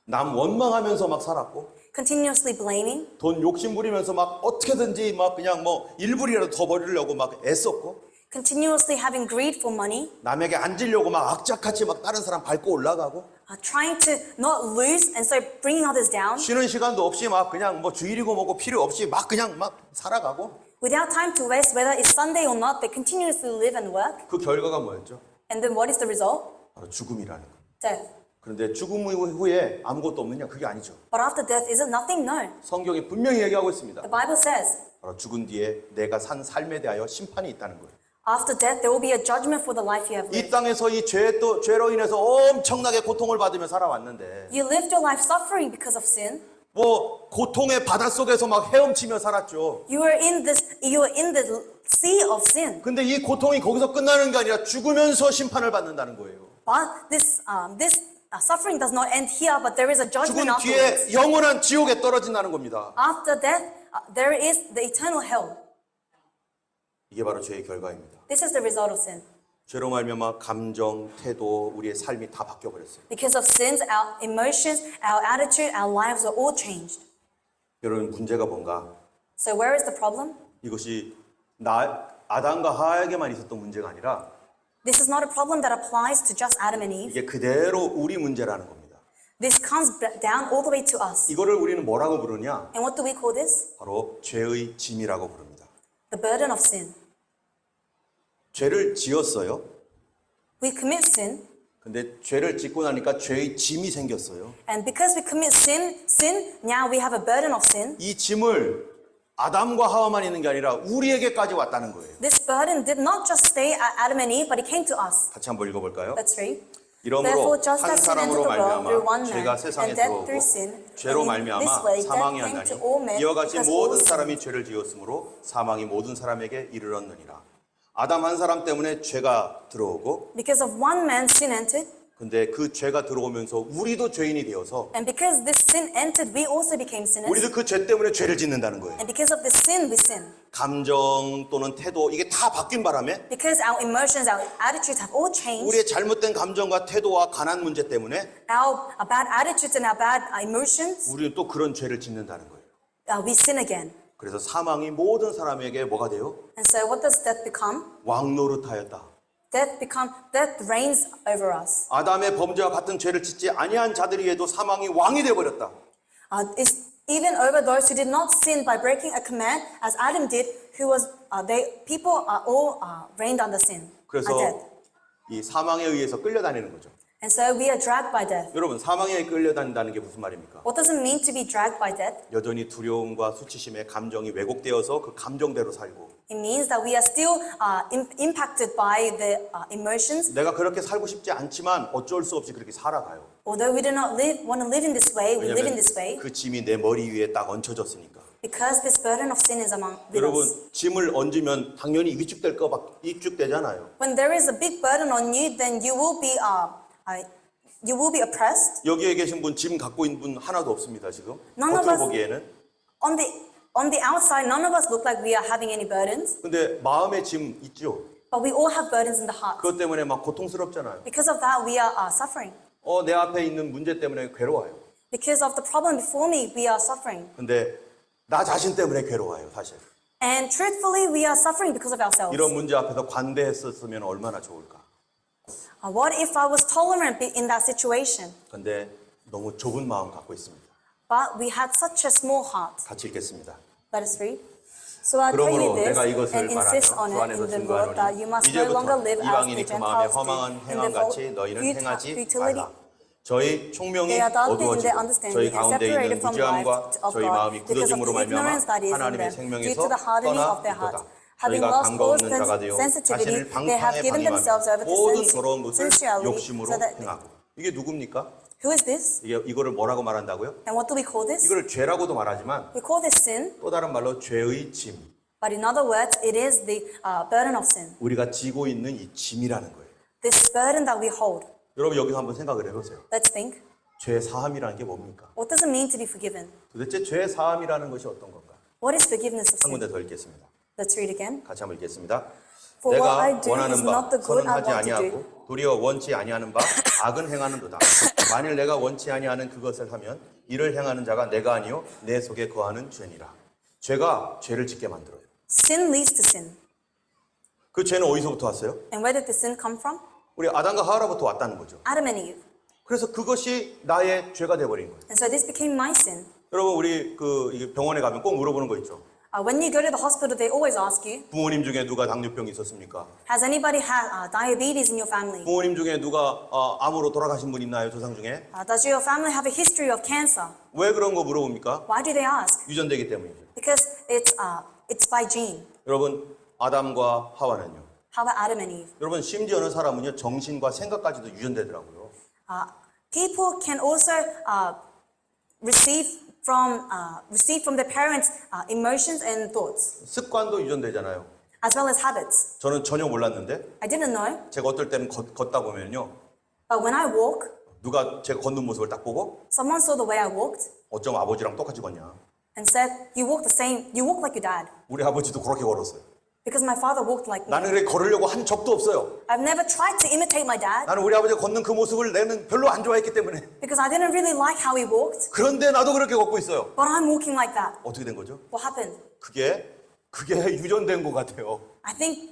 남 원망하면서 막 살았고 continuously blaming, 돈 욕심 부리면서 막 어떻게든지 막 그냥 뭐 일불이라도 더 벌이려고 막 애썼고 continuously having greed for money, 남에게 앉으려고 막 악착같이 막 다른 사람 밟고 올라가고 trying to not lose and so bringing others down, 쉬는 시간도 없이 막 그냥 뭐 주일이고 뭐고 필요 없이 막 그냥 막 살아가고 without time to waste, whether it's Sunday or not, they continuously live and work. 그 결과가 뭐였죠? And then what is the result? 바로 죽음이라는 거. Death. 그런데 죽음 후에 아무것도 없느냐? 그게 아니죠. But after death, is it nothing? No. 성경이 분명히 얘기하고 있습니다. The Bible says, 바로 죽은 뒤에 내가 산 삶에 대하여 심판이 있다는 거예요. after death, there will be a judgment for the life you have 이 lived. 땅에서 이 죄로 인해서 엄청나게 고통을 받으며 살아왔는데 You lived your life suffering because of sin. 뭐 고통의 바닷속에서 막 헤엄치며 살았죠. You were in the sea of sin. 근데 이 고통이 거기서 끝나는 게 아니라 죽으면서 심판을 받는다는 거예요. But this suffering does not end here, but there is a judgment 죽은 afterwards. 뒤에 영원한 지옥에 떨어진다는 겁니다. After death, there is the eternal hell. 이게 바로 죄의 결과입니다. This is the result of sin. 죄로 말미암아 감정, 태도, 우리의 삶이 다 바뀌어 버렸어요. Because of sins, our emotions, our attitude, our lives were all changed. 여러분 문제가 뭔가? So where is the problem? 이것이 아담과 하와에게만 있었던 문제가 아니라 This is not a problem that applies to just Adam and Eve. 이게 그대로 우리 문제라는 겁니다. This comes down all the way to us. 이거를 우리는 뭐라고 부르냐? And what do we call this? 바로 죄의 짐이라고 부릅니다. The burden of sin. 죄를 지었어요. We commit sin, 근데 죄를 짓고 나니까 죄의 짐이 생겼어요. and because we commit sin, now we have a burden of sin. 이 짐을 아담과 하와만 있는 게 아니라 우리에게까지 왔다는 거예요. This burden did not just stay at Adam and Eve, but it came to us. 같이 한번 읽어볼까요? Let's read. 이러므로 Therefore, just 한 as sin entered 사람으로 the world through one 말미암아 man, 죄가 세상에 and death 들어오고 through sin, 죄로 and in 말미암아 this way 사망이 death came to 왔나니 all men 이와 같이 because all 모든 sinned. 사람이 죄를 지었으므로 사망이 모든 사람에게 이르렀느니라. 아담 한 사람 때문에 죄가 들어오고 Because of one man, sin entered, 근데 그 죄가 들어오면서 우리도 죄인이 되어서 and because this sin entered, we also became sinners. 우리도 그 죄 때문에 죄를 짓는다는 거예요. And because of this sin, we sin. 감정 또는 태도 이게 다 바뀐 바람에 Because our emotions, our attitudes have all changed. 우리의 잘못된 감정과 태도와 가난 문제 때문에 Our bad attitudes and our bad emotions, 우리는 또 그런 죄를 짓는다는 거예요. we sin again. 그래서 사망이 모든 사람에게 뭐가 돼요? And so what does death become? 왕노릇하였다. Death reigns over us. 아담의 범죄와 같은 죄를 짓지 아니한 자들이에도 사망이 왕이 되어 버렸다. It's even over those who did not sin by breaking a command, as Adam did, who was people are all reigned under sin, 그래서 death. 이 사망에 의해서 끌려다니는 거죠. And so we are dragged by death. 여러분 사망에 끌려다닌다는 게 무슨 말입니까? What does it mean to be dragged by death? 여전히 두려움과 수치심의 감정이 왜곡되어서 그 감정대로 살고 It means that we are still impacted by the emotions. 내가 그렇게 살고 싶지 않지만 어쩔 수 없이 그렇게 살아가요. Although we do not want to live in this way, we live in 왜냐하면 this way 그 짐이 내 머리 위에 딱 얹혀졌으니까. because this burden of sin is with us. 여러분 짐을 얹으면 당연히 위축되잖아요. When there is a big burden on you, then you will be oppressed. 여기에 계신 분 짐 갖고 있는 분 하나도 없습니다 지금. None of 겉으로 us- 보기에는. On the outside, none of us look like we are having any burdens, 근데 마음에 짐 있죠. but we all have burdens in the heart. 그것 때문에 막 고통스럽잖아요. Because of that, we are suffering. 내 앞에 있는 문제 때문에 괴로워요. Because of the problem before me, we are suffering. 근데 나 자신 때문에 괴로워요, 사실. And truthfully, we are suffering because of ourselves. 이런 문제 앞에서 관대했었으면 얼마나 좋을까. What if I was tolerant in that situation? 근데 너무 좁은 마음 갖고 있습니다. But we had such a small heart. 같이 읽겠습니다. Let us read. So I tell 그러므로 you this 내가 이것을 and insist 말하며 on 주 it 안에서 in the Lord that you must no 이제부터 longer live as the 이방인이 그 마음에 Gentiles 허망한 do in 행함같이 the 너희는 행하지 futility. 말라. 저희 총명이 They are darkened in 어두워지고 their 저희 understanding and 가운데 있는 separated from 무지함과 life of 저희 God 마음이 because of 굳어짐으로 the 말미암아 ignorance that is in 하나님의 them due 생명에서 to the hardening 떠나 of their 있도다. hearts. Having 저희가 lost 감가 all 없는 자가 되어 sensitivity, 자신을 they have 방탕에 given themselves over 방임하며 to 모든 더러운 것을 sensuality 욕심으로 so that 행하고. 이게 누굽니까? who is this? 이거를 뭐라고 말한다고요? And what do we call this? 이걸 죄라고도 말하지만 We call this sin, 또 다른 말로 죄의 짐. but in other words, it is the burden of sin. 우리가 지고 있는 이 짐이라는 거예요. This burden that we hold. 여러분 여기서 한번 생각을 해보세요. Let's think. 죄 사함이라는 게 뭡니까? What does it mean to be forgiven? 도대체 죄 사함이라는 것이 어떤 건가? What is forgiveness of 한 sin? 군데 더 읽겠습니다. Let's read again. 같이 한번 읽겠습니다. For what I 내가 do is 원하는 바 not the good 선은 I 하지 want to 아니하고 도리어 원치 아니하는 바 악은 행하는도다. 만일 내가 원치 아니하는 그것을 하면 이를 행하는 자가 내가 아니요 내 속에 거하는 죄니라. 죄가 죄를 짓게 만들어요. Sin leads to sin. 그 죄는 어디서부터 왔어요? And where did the sin come from? 우리 아담과 하와로부터 왔다는 거죠. Adam and Eve. 그래서 그것이 나의 죄가 돼버린 거예요. And so this became my sin. 여러분 우리 이게 병원에 가면 꼭 물어보는 거 있죠. When you go to the hospital, they always ask you, 부모님 중에 누가 당뇨병이 있었습니까? has anybody had diabetes in your family? 부모님 중에 누가 암으로 돌아가신 분 있나요? 조상 중에? Does your family have a history of cancer? 왜 그런 거 물어봅니까? Why do they ask? 유전되기 때문이죠. Because it's by gene. 여러분 아담과 하와는요. How about Adam and Eve? 여러분 심지어 어느 사람은요 정신과 생각까지도 유전되더라고요. People can also receive from their parents emotions and thoughts, 습관도 유전되잖아요. as well as habits. 저는 전혀 몰랐는데 I didn't know, 제가 어떨 때는 걷다 보면요 but when I walk, 누가 제가 걷는 모습을 딱 보고 someone saw the way I walked 어쩜 아버지랑 똑같이 걷냐. and said, "You walk like your dad." 우리 아버지도 그렇게 걸었어요. Because my father walked like me. 나는 그렇게 걸으려고 한 적도 없어요. I've never tried to imitate my dad 나는 우리 아버지가 걷는 그 모습을 나는 별로 안 좋아했기 때문에. because I didn't really like how he walked. 그런데 나도 그렇게 걷고 있어요. But I'm walking like that. 어떻게 된 거죠? What happened? 그게 유전된 것 같아요. I think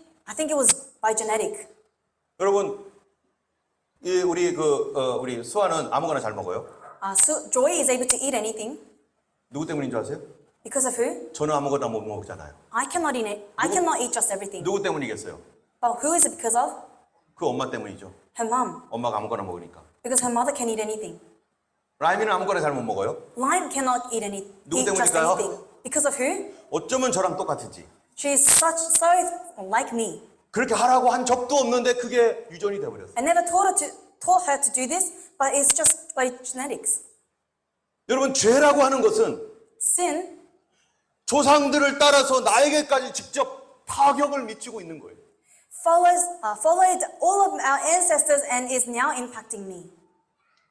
it was by genetic. 여러분, 우리 수아는 아무거나 잘 먹어요. So Joy is able to eat anything. 누구 때문인 줄 아세요? Because of who? 저는 아무거나 못 먹잖아요. I cannot eat it. I cannot eat just everything. 누구 때문이겠어요? But who is it because of? 그 엄마 때문이죠. Her mom. 엄마가 아무거나 먹으니까. Because her mother can eat anything. 라임이는 아무거나 잘 못 먹어요. Lime cannot eat 누구 just 때문일까요? anything. Because of who? 어쩌면 저랑 똑같은지. She is so like me. 그렇게 하라고 한 적도 없는데 그게 유전이 돼버렸어요. I never taught her to do this, but it's just by genetics. 여러분, 죄라고 하는 것은 Sin 조상들을 따라서 나에게까지 직접 타격을 미치고 있는 거예요. followed all of our ancestors and is now impacting me.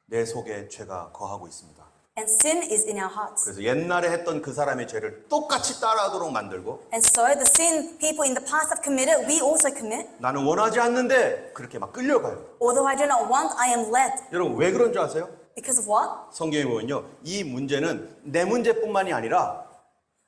내 속에 죄가 거하고 있습니다. And sin is in our hearts. 그래서 옛날에 했던 그 사람의 죄를 똑같이 따라하도록 만들고 And so the sin people in the past have committed, we also commit. 나는 원하지 않는데 그렇게 막 끌려가요. Although I do not want, I am led. 여러분, 왜 그런 줄 아세요? Because of what? 성경에 보면요, 이 문제는 내 문제뿐만이 아니라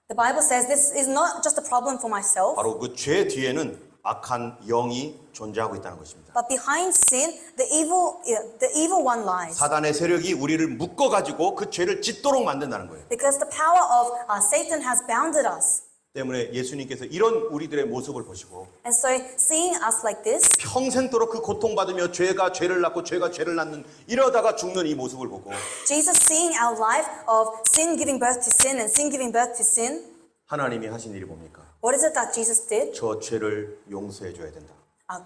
The Bible says this is not just a problem for myself, 바로 그 죄 뒤에는 악한 영이 존재하고 있다는 것입니다. but behind sin, the evil one lies. 사단의 세력이 우리를 묶어가지고 그 죄를 짓도록 만든다는 거예요. Because the power of Satan has bounded us. 때문에 예수님께서 이런 우리들의 모습을 보시고 And so seeing us like this, 평생도록 그 고통받으며 죄가 죄를 낳고 죄가 죄를 낳는 이러다가 죽는 이 모습을 보고 Jesus seeing our life of sin giving birth to sin and sin giving birth to sin, 하나님이 하신 일이 뭡니까? what is it that Jesus did? 저 죄를 용서해 줘야 된다.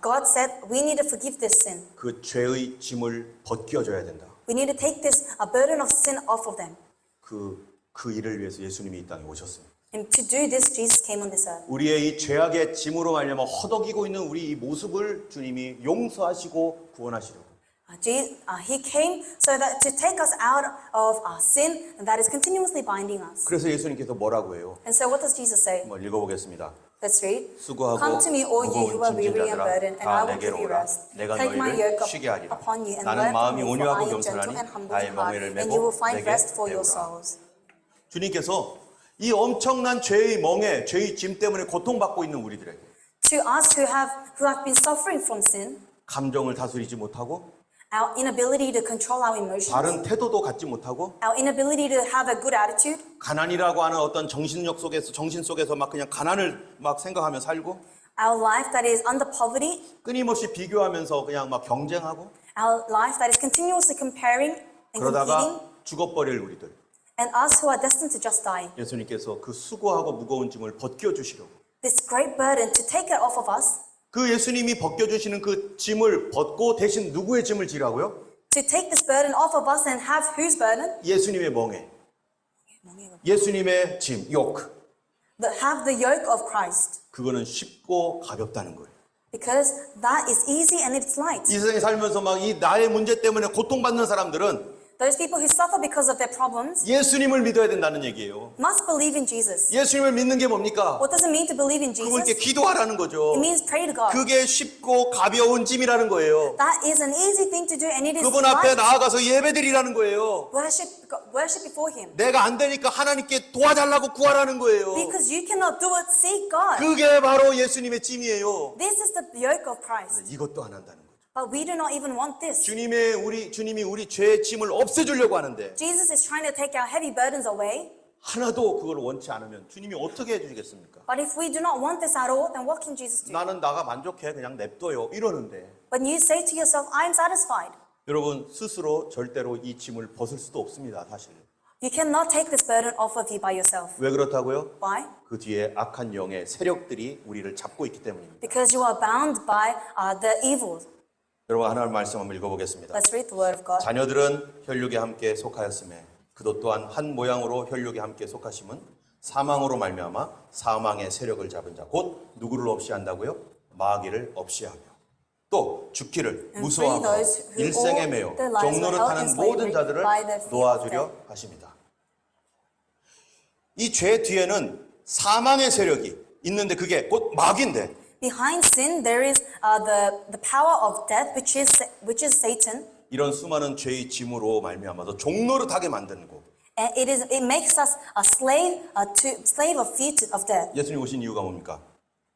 God said we need to forgive this sin. 그 죄의 짐을 벗겨줘야 된다. We need to take this burden of sin off of them. 그 일을 위해서 예수님이 이 땅에 오셨어요. And to do this, Jesus came on this earth. 우리의 이 죄악의 짐으로 말미암아 허덕이고 있는 우리 이 모습을 주님이 용서하시고 구원하시려고. He came so that to take us out of our sin that is continuously binding us. 그래서 예수님께서 뭐라고 해요? And so what does Jesus say? 한번 읽어보겠습니다. Let's read. 수고하고 Come to me, all you who are 무거운 weary and 짐진 burdened, and 자들아 I 다 will give 내게로 you 오라. rest. 내가 Take my 너희를 yoke 쉬게 하리라. upon you and 나는 learn from 마음이 me, for I 온유하고 am gentle 겸손하니 and humble 나의 in heart, 멍에를 and you will 메고 find 내게 rest for your 배우라. souls. 주님께서 이 엄청난 죄의 멍에 죄의 짐 때문에 고통받고 있는 우리들에게 To us who have been suffering from sin, 감정을 다스리지 못하고 our inability to control our emotions, 바른 태도도 갖지 못하고 our inability to have a good attitude, 가난이라고 하는 어떤 정신 속에서 막 그냥 가난을 막 생각하며 살고 our life that is under poverty, 끊임없이 비교하면서 그냥 막 경쟁하고 our life that is continuously comparing and competing, 그러다가 죽어버릴 우리들. and us who are destined to just die. 예수님께서 그 수고하고 무거운 짐을 벗겨주시려고 This great burden to take it off of us, 그 예수님이 벗겨주시는 그 짐을 벗고 대신 누구의 짐을 지라고요? to take this burden off of us and have whose burden? 예수님의 멍에 예수님의 짐, 요크. Have the yoke of Christ. 그거는 쉽고 가볍다는 거예요. Because that is easy and it's light. 이 세상에 살면서 막 이 나의 문제 때문에 고통받는 사람들은 Those people who suffer because of their problems 예수님을 믿어야 된다는 얘기예요. must believe in Jesus. 예수님을 믿는 게 뭡니까? What does it mean to believe in 그분께 Jesus? 기도하라는 거죠. It means pray to God. 그게 쉽고 가벼운 짐이라는 거예요. That is an easy thing to do and it is 그분 앞에 light. 나아가서 예배드리라는 거예요. Worship before Him. 내가 안 되니까 하나님께 도와달라고 구하라는 거예요. Because you cannot do it, seek God. 그게 바로 예수님의 짐이에요. This is the yoke of Christ. 이것도 안 한다는 거죠. But we do not even want this. 주님이 우리 죄의 짐을 없애주려고 하는데 Jesus is trying to take our heavy burdens away. 하나도 그걸 원치 않으면 주님이 어떻게 해주시겠습니까? But if we do not want this at all, then what can Jesus do? 나는 나가 만족해 그냥 냅둬요 이러는데 When you say to yourself, I am satisfied, 여러분 스스로 절대로 이 짐을 벗을 수도 없습니다. 사실. you cannot take this burden off of you by yourself. 왜 그렇다고요? Why? 그 뒤에 악한 영의 세력들이 우리를 잡고 있기 때문입니다. Because you are bound by the evil. 여러분 하나님 말씀 한번 읽어보겠습니다. Let's read the word of God. 자녀들은 혈육에 함께 속하였음에 그도 또한 한 모양으로 혈육에 함께 속하심은 사망으로 말미암아 사망의 세력을 잡은 자 곧 누구를 없이 한다고요? 마귀를 없이 하며 또 죽기를 무서워하고 일생에 매여 종노릇하는 모든 자들을 놓아주려 하십니다. 이 죄 뒤에는 사망의 세력이 있는데 그게 곧 마귀인데 Behind sin, there is the power of death, which is Satan. 이런 수많은 죄의 짐으로 말미암아서 종노릇하게 만드는 거. And it makes us a slave of fear of death. 예수님 오신 이유가 뭡니까?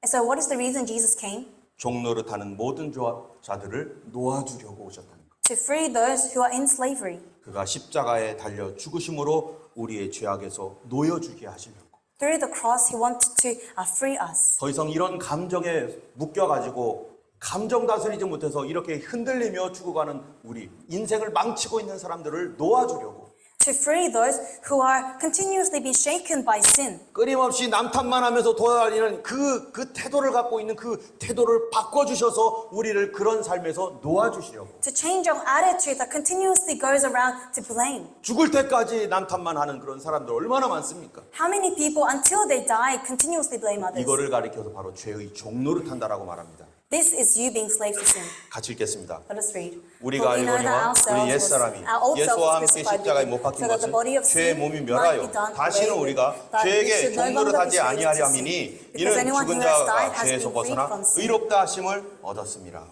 And so, what is the reason Jesus came? 종노릇하는 모든 자들을 놓아주려고 오셨다는 거. To free those who are in slavery. 그가 십자가에 달려 죽으심으로 우리의 죄악에서 놓여주게 하시려고. Through the cross, he wanted to free us. 더 이상 이런 감정에 묶여가지고 감정 다스리지 못해서 이렇게 흔들리며 죽어가는 우리 인생을 망치고 있는 사람들을 놓아주려고. To free those who are continuously being shaken by sin. 끊임없이 남탓만 하면서 돌아다니는 그 태도를 갖고 있는 그 태도를 바꿔주셔서 우리를 그런 삶에서 놓아주시려고. To change our attitude that continuously goes around to blame. 죽을 때까지 남탓만 하는 그런 사람들 얼마나 많습니까? How many people until they die continuously blame others? 이거를 가리켜서 바로 죄의 종노릇한다라고 말합니다. This is you being slave to sin. 같이 읽겠습니다. Let us read. 우리가 알거니와 우리 옛사람이 예수와 함께 십자가에 못 박힌 것은 죄의 몸이 멸하여 다시는 우리가 죄에게 종노릇하지 아니하려 함이니 이는 죽은 자가 죄에서 벗어나 의롭다 하심을 얻었습니다.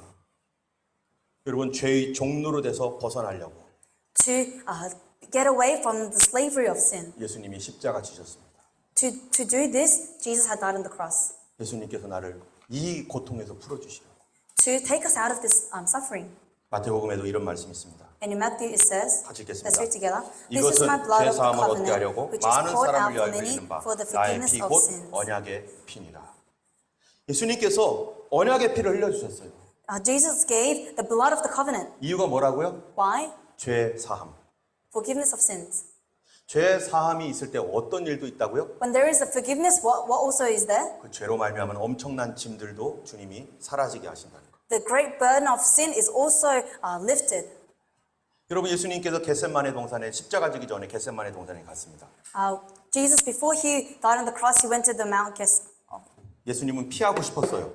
여러분 죄의 종노릇에서 벗어나려고 To get away from the slavery of sin. 예수님이 십자가 지셨습니다. To do this, Jesus had died on the cross. 예수님께서 나를 이 고통에서 풀어주시려고. To take us out of this suffering. 마태복음에도 이런 말씀이 있습니다. And in Matthew it says, 같이 let's 읽겠습니다. read together. This is 이것은 my blood of the 죄사함을 얻게 covenant, 하려고 which is 많은 poured out 사람을 for 위하여 many 흘리는 바 for the 나의 forgiveness 피 of 곧 sins. 언약의 피니라. 예수님께서 언약의 피를 흘려주셨어요. Jesus gave the blood of the covenant. 이유가 뭐라고요? Why? 죄 사함. Forgiveness of sins. 죄 사함이 있을 때 어떤 일도 있다고요? When there is a forgiveness, what also is there? 그 죄로 말미암은 엄청난 짐들도 주님이 사라지게 하신다는 거. The great burden of sin is also lifted. 여러분 예수님께서 겟세마네 동산에 십자가 지기 전에 겟세마네 동산에 갔습니다. Jesus, before he died on the cross, he went to the Mount 예수님은 피하고 싶었어요.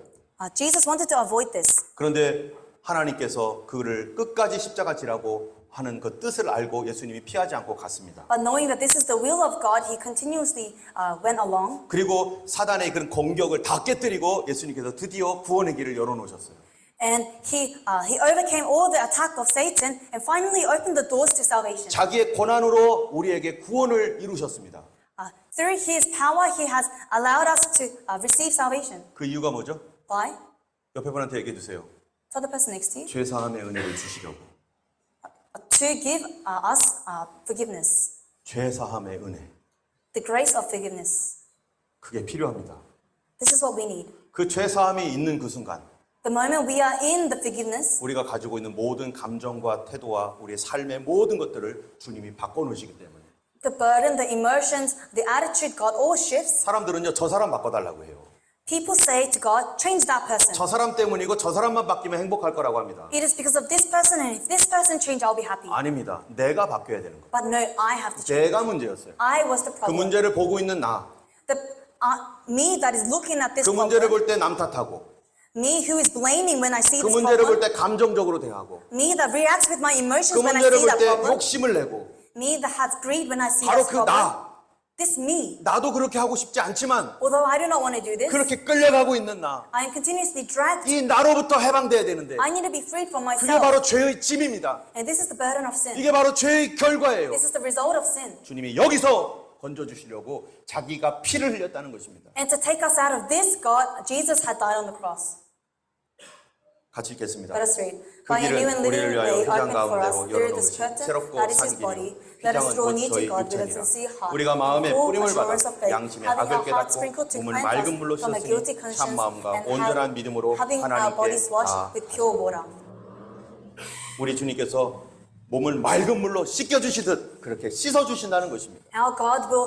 Jesus wanted to avoid this. 그런데 하나님께서 그를 끝까지 십자가 지라고 하는 그 뜻을 알고 예수님이 피하지 않고 갔습니다. But knowing that this is the will of God, he continuously went along. 그리고 사단의 그런 공격을 다 깨뜨리고 예수님께서 드디어 구원의 길을 열어놓으셨어요. And he overcame all the attack of Satan and finally opened the doors to salvation. 자기의 고난으로 우리에게 구원을 이루셨습니다. Through his power, he has allowed us to receive salvation. 그 이유가 뭐죠? Why? 옆에 분한테 얘기해 주세요. Tell the person next to you. 죄 사함의 은혜를 주시려고. To give us forgiveness. 죄 사함의 은혜. The grace of forgiveness. 그게 필요합니다. This is what we need. 그 죄 사함이 있는 그 순간 The moment we are in the forgiveness, 우리가 가지고 있는 모든 감정과 태도와 우리의 삶의 모든 것들을 주님이 바꿔놓으시기 때문에 the burden, the emotions, the attitude, God all shifts. 사람들은요 저 사람 바꿔달라고 해요. People say to God, change that person. 저 사람 때문이고 저 사람만 바뀌면 행복할 거라고 합니다. It is because of this person, and if this person change, I'll be happy. 아닙니다. 내가 바뀌어야 되는 거예요. But no, I have to change. 제가 문제였어요. I was the 그 problem. 문제를 보고 있는 나. Me that is looking at this 그 문제를 problem. 볼 때 남 탓하고 Me who is blaming when I see 그 this 문제를 볼 problem. 때 감정적으로 대하고 Me that reacts with my emotions 그 when I 문제를 see 볼 that 때 problem. 욕심을 내고 Me that has greed when I see 바로 this 그 problem. 나. This me. 나도 그렇게 하고 싶지 않지만 Although I do not want to do this, 그렇게 끌려가고 있는 나. I am continuously dragged. 이 나로부터 해방돼야 되는데 I need to be freed from 그게 myself. 바로 죄의 짐입니다. And this is the burden of sin. 이게 바로 죄의 결과예요. This is the result of sin. 주님이 여기서 건져주시려고 자기가 피를 흘렸다는 것입니다. And to take us out of this, Jesus had died on the cross. 같이 읽겠습니다. Let us read. 그 By a new 길은 and living 우리를 위하여 way 휘장 opened for us 가운데로 through this 열어놓으신 curtain 새롭고 that is 산 his body. 길이요. Let us 휘장은 draw 곧 near to 저희 God with a 육체니라. sincere heart. 우리가 마음의 full 뿌림을 받아 assurance of faith, 양심의 having 악을 our hearts 깨닫고 sprinkled to 몸을 cleanse 맑은 us 물로 from a guilty 씻으니 conscience 참 마음과 and 온전한 믿음으로 having our 하나님께 bodies washed with pure water. 우리 주님께서 몸을 맑은 물로 씻겨주시듯 그렇게 씻어주신다는 것입니다. Our God will,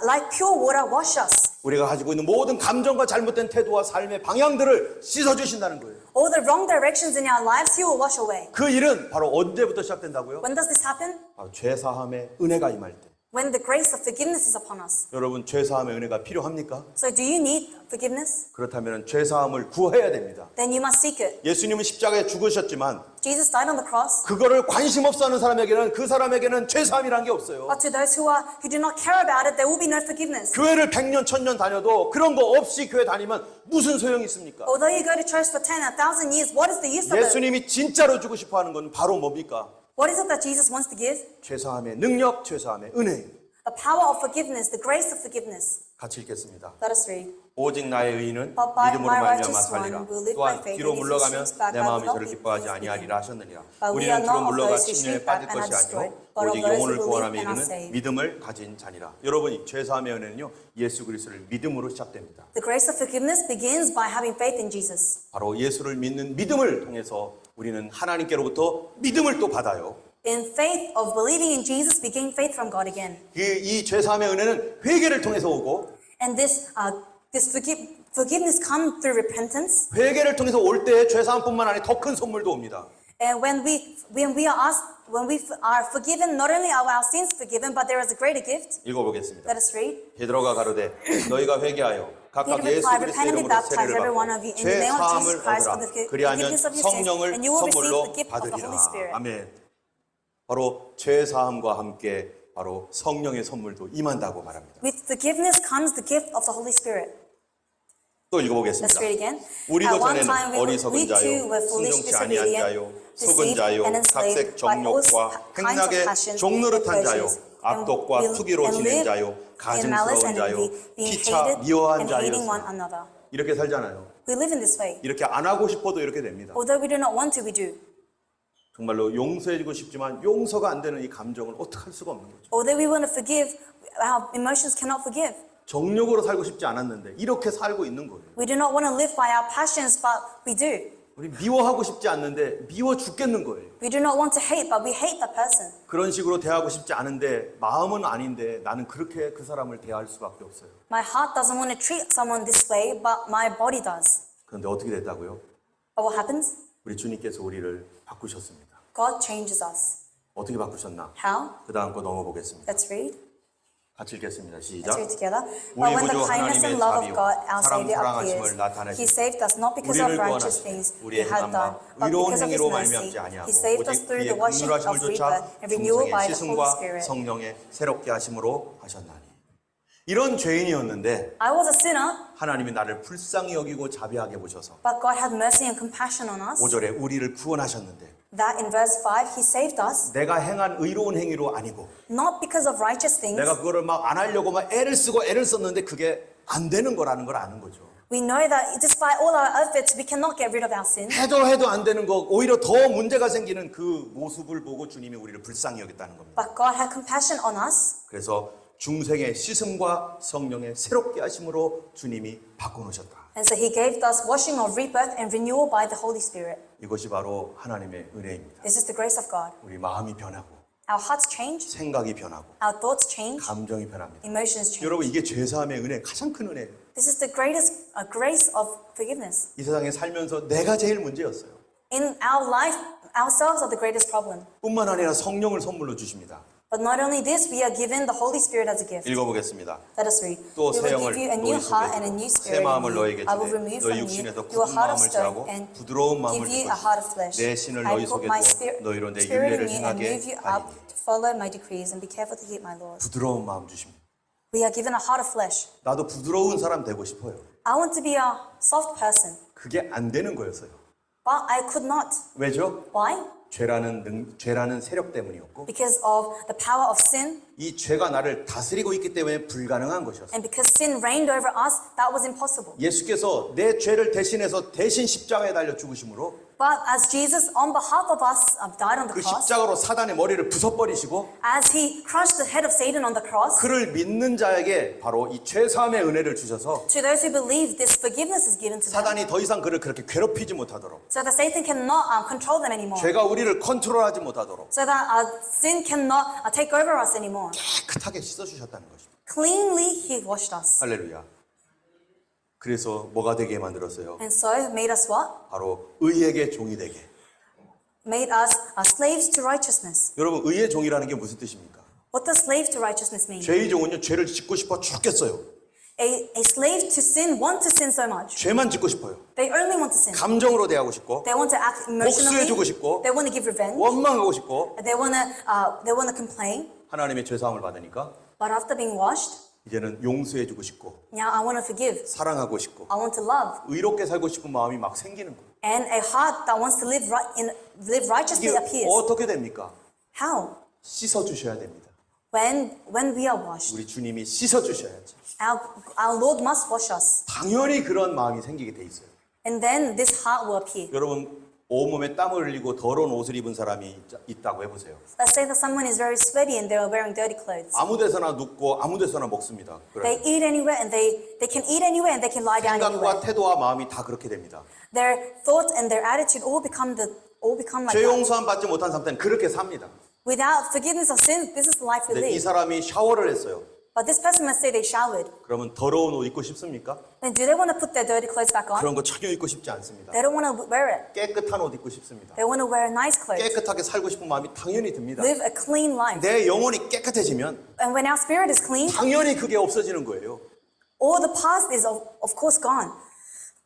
like pure water, wash us. 우리가 가지고 있는 모든 감정과 잘못된 태도와 삶의 방향들을 씻어주신다는 거예요. All the wrong directions in our lives, He will wash away. 그 일은 바로 언제부터 시작된다고요? When does this happen? 바로 죄사함의 은혜가 임할 때. when the grace of forgiveness is upon us. 여러분 죄사함의 은혜가 필요합니까? So do you need forgiveness? 그렇다면 죄사함을 구해야 됩니다. Then you must seek it. 예수님은 십자가에 죽으셨지만 Jesus died on the cross. 그거를 관심 없어 하는 사람에게는 그 사람에게는 죄사함이란 게 없어요. But to those who do not care about it, there will be no forgiveness. 교회를 100년, 1000년 다녀도 그런 거 없이 교회 다니면 무슨 소용이 있습니까? Although you go to church for 10, 1,000 years, what is the use of it? 예수님이 진짜로 주고 싶어 하는 건 바로 뭡니까? What is it that Jesus wants to give? 죄사함의 능력, 죄사함의 은혜. The power of forgiveness, the grace of forgiveness. 같이 읽겠습니다. Let us read. 오직 나의 의인은 But by 믿음으로 my 말미암아 righteous 살리라. one will live 또한 by faith, 뒤로 and if he 물러가면 shrinks back, 내 I will 마음이 not 저를 be 기뻐하지 pleased with 아니하리라 him. 하셨느니라. But we 우리는 are 뒤로 not of 물러가 those who 침례에 shrink 빠질 back and are 것이 destroyed, 아니요 but of 오직 those 영혼을 who 구원함에 believe and are 이르는 saved. 믿음을 가진 자니라. 여러분이 죄사함의 은혜는요 예수 그리스도를 믿음으로 시작됩니다. The grace of forgiveness begins by having faith in Jesus. 바로 예수를 믿는 믿음을 통해서 우리는 하나님께로부터 믿음을 또 받아요. In faith of believing in Jesus, we gain faith from God again. 이 죄사함의 은혜는 회개를 통해서 오고 And this forgiveness comes through repentance. 회개를 통해서 올 때 죄사함뿐만 아니라 더 큰 선물도 옵니다. And when we are forgiven, not only are our sins forgiven, but there is a greater gift. 읽어보겠습니다. Let us read. 베드로가 가로되 너희가 회개하여 각각 Peter 예수 replied, 그리스도 "Repent and be 이름으로 baptized, 세례를 every one 받고 of you, in the name of 죄사함을 Jesus Christ for the 얻으라. 그리하면 forgiveness of your sins, 성령을 and you will receive 선물로 the gift of the Holy 받으리라. Spirit." 아멘. 바로 죄사함과 함께 바로 성령의 선물도 임한다고 말합니다. With forgiveness comes the gift of the Holy Spirit. 또 Let's 읽어보겠습니다. read again. 우리도 At one 전에는 time 어리석은 we too 자요, were foolish, 순종치 아니한 disobedient, 자요, 속은 deceived, 자요, and enslaved 각색 by all 정욕과 kinds of 행락의 passions 종노릇한 and 자요, pleasures, 악독과 and 투기로 and 지낸 lived 자요, in malice 가증스러운 and 자요, envy, being 피차 hated 미워한 and hating one 자였으나 another. 이렇게 살잖아요. We live in this way. 이렇게 안 하고 싶어도 이렇게 됩니다. Although we do not want to, we do. 정말로 용서해주고 싶지만 용서가 안 되는 이 감정을 어떻게 할 수가 없는 거죠. Although we want to forgive, our emotions cannot forgive. 정욕으로 살고 싶지 않았는데 이렇게 살고 있는 거예요. We do not want to live by our passions, but we do. 우리 미워하고 싶지 않는데 미워 죽겠는 거예요. We do not want to hate, but we hate that person. 그런 식으로 대하고 싶지 않은데 마음은 아닌데 나는 그렇게 그 사람을 대할 수밖에 없어요. My heart doesn't want to treat someone this way, but my body does. 그런데 어떻게 됐다고요? But what happens? 우리 주님께서 우리를 바꾸셨습니다. God changes us. 어떻게 바꾸셨나? How? 그 다음 거 넘어보겠습니다. Let's read. 같이 읽겠습니다. Let's 시작. read together. 우리 But when the 구주 kindness and 하나님의 love of 자비요 God, our 사람 Savior, 사랑하심을 appears, 나타내시고 He saved us not because of 우리를 righteous 구원하시고 things we 우리의 had 행함과 done, but 의로운 because of His 행위로 mercy, 말미암지 아니하고 He saved us 오직 through 그의 the washing of 긍휼하심을 rebirth 조차 and renewal 중생의 by the Holy 씻음과 Spirit. 성령의 새롭게 하심으로 하셨나니. 이런 죄인이었는데 I was a sinner, 하나님이 나를 불쌍히 여기고 자비하게 보셔서 but God had mercy and compassion on us. 5절에 우리를 구원하셨는데 That in verse 5, He saved us, 내가 행한 의로운 행위로 아니고 not because of righteous things. 내가 그거를 막 안 하려고 막 애를 쓰고 애를 썼는데 그게 안 되는 거라는 걸 아는 거죠. We know that despite all our efforts, we cannot get rid of our sin. 해도 안 되는 거 오히려 더 문제가 생기는 그 모습을 보고 주님이 우리를 불쌍히 여겼다는 겁니다. But God had compassion on us. 그래서 중생의 씻음과 성령의 새롭게 하심으로 주님이 바꿔놓으셨다. And so He gave us washing of rebirth and renewal by the Holy Spirit. 이것이 바로 하나님의 은혜입니다. This is the grace of God. 우리 마음이 변하고 Our hearts change, 생각이 변하고 our thoughts change, 감정이 변합니다. emotions change. 여러분 이게 죄사함의 은혜 가장 큰 은혜예요. This is the greatest grace of forgiveness. 이 세상에 살면서 내가 제일 문제였어요. In our life, ourselves are the greatest problem. 뿐만 아니라 성령을 선물로 주십니다. But not only this, we are given the Holy Spirit as a gift. 읽어보겠습니다. Let us read. 또 We 새 will 영을 give you a new 너희 heart 속에 and a new 새 spirit 마음을 in you. 너에게 I will 주네 remove 너희 from you 육신에서 your 굳은 heart of 마음을 stone 제하고 and 부드러운 마음을 give you 주고 a heart of flesh. 내 신을 I 너희 put 속에 my 두어 너희로 내 spirit 윤례를 in you and 행하게 move you up 하리니 to follow my decrees and be careful to keep my laws. 부드러운 마음 주십니다. We are given a heart of flesh. 나도 부드러운 사람 되고 싶어요. I want to be a soft person, 그게 안 되는 거였어요. but I could not. 왜죠? Why? 죄라는 세력 때문이었고 Because of the power of sin, 이 죄가 나를 다스리고 있기 때문에 불가능한 것이었어요. and because sin reigned over us, that was impossible. 예수께서 내 죄를 대신해서 대신 십자가에 달려 죽으심으로 But as Jesus, on behalf of us, died on the 그 cross, 십자가로 사단의 머리를 부숴버리시고 as He crushed the head of Satan on the cross, 그를 믿는 자에게 바로 이 죄사함의 은혜를 주셔서 to those who believe, this forgiveness is given to them, 사단이 더 이상 그를 그렇게 괴롭히지 못하도록 so that Satan cannot control them anymore, 죄가 우리를 컨트롤하지 못하도록 so that sin cannot take over us anymore. 깨끗하게 씻어주셨다는 것입니다. Cleanly, He washed us, 할렐루야. 그래서 뭐가 되게 만들었어요? and so made us what? 바로 의에게 종이 되게. Made us slaves to righteousness. 여러분 의의 종이라는 게 무슨 뜻입니까? What does slave to righteousness mean? 죄의 종은요, 죄를 짓고 싶어 죽겠어요. A slave to sin want to sin so much. 죄만 짓고 싶어요. They only want to sin. 감정으로 대하고 싶고, They want to act emotionally. 복수해주고 싶고, They want to give revenge. 원망하고 싶고. They want to complain. 하나님의 죄사함을 받으니까 But after being washed, 이제는 용서해주고 싶고, now I want to forgive. 사랑하고 싶고, I want to love. 의롭게 살고 싶은 마음이 막 생기는 거예요. And a heart that wants to live righteously 이게 appears. 어떻게 됩니까? How? 씻어주셔야 됩니다. When we are washed. 우리 주님이 씻어주셔야지. Our Lord must wash us. 당연히 그런 마음이 생기게 돼 있어요. And then this heart will appear. 여러분, 온몸에 땀을 흘리고 더러운 옷을 입은 사람이 있다고 해보세요. Let's say that someone is very sweaty and they are wearing dirty clothes. 아무 데서나 눕고 아무 데서나 먹습니다. They eat anywhere and they can eat anywhere and they can lie down 생각과 anywhere. 태도와 마음이 다 그렇게 됩니다. Their thoughts and their attitude all become like 죄 that. 용서함 받지 못한 상태는 그렇게 삽니다. Without forgiveness of sin, this is the life we 근데 이 live. 사람이 샤워를 했어요. But this person must say they showered. 그러면 더러운 옷 입고 싶습니까? Then do they want to put their dirty clothes back on? 그런 거 전혀 입고 싶지 않습니다. They don't want to wear it. 깨끗한 옷 입고 싶습니다. They want to wear nice clothes. 깨끗하게 살고 싶은 마음이 당연히 듭니다. Live a clean life. 내 영혼이 깨끗해지면 And when our spirit is clean, 당연히 그게 없어지는 거예요. all the past is of course gone.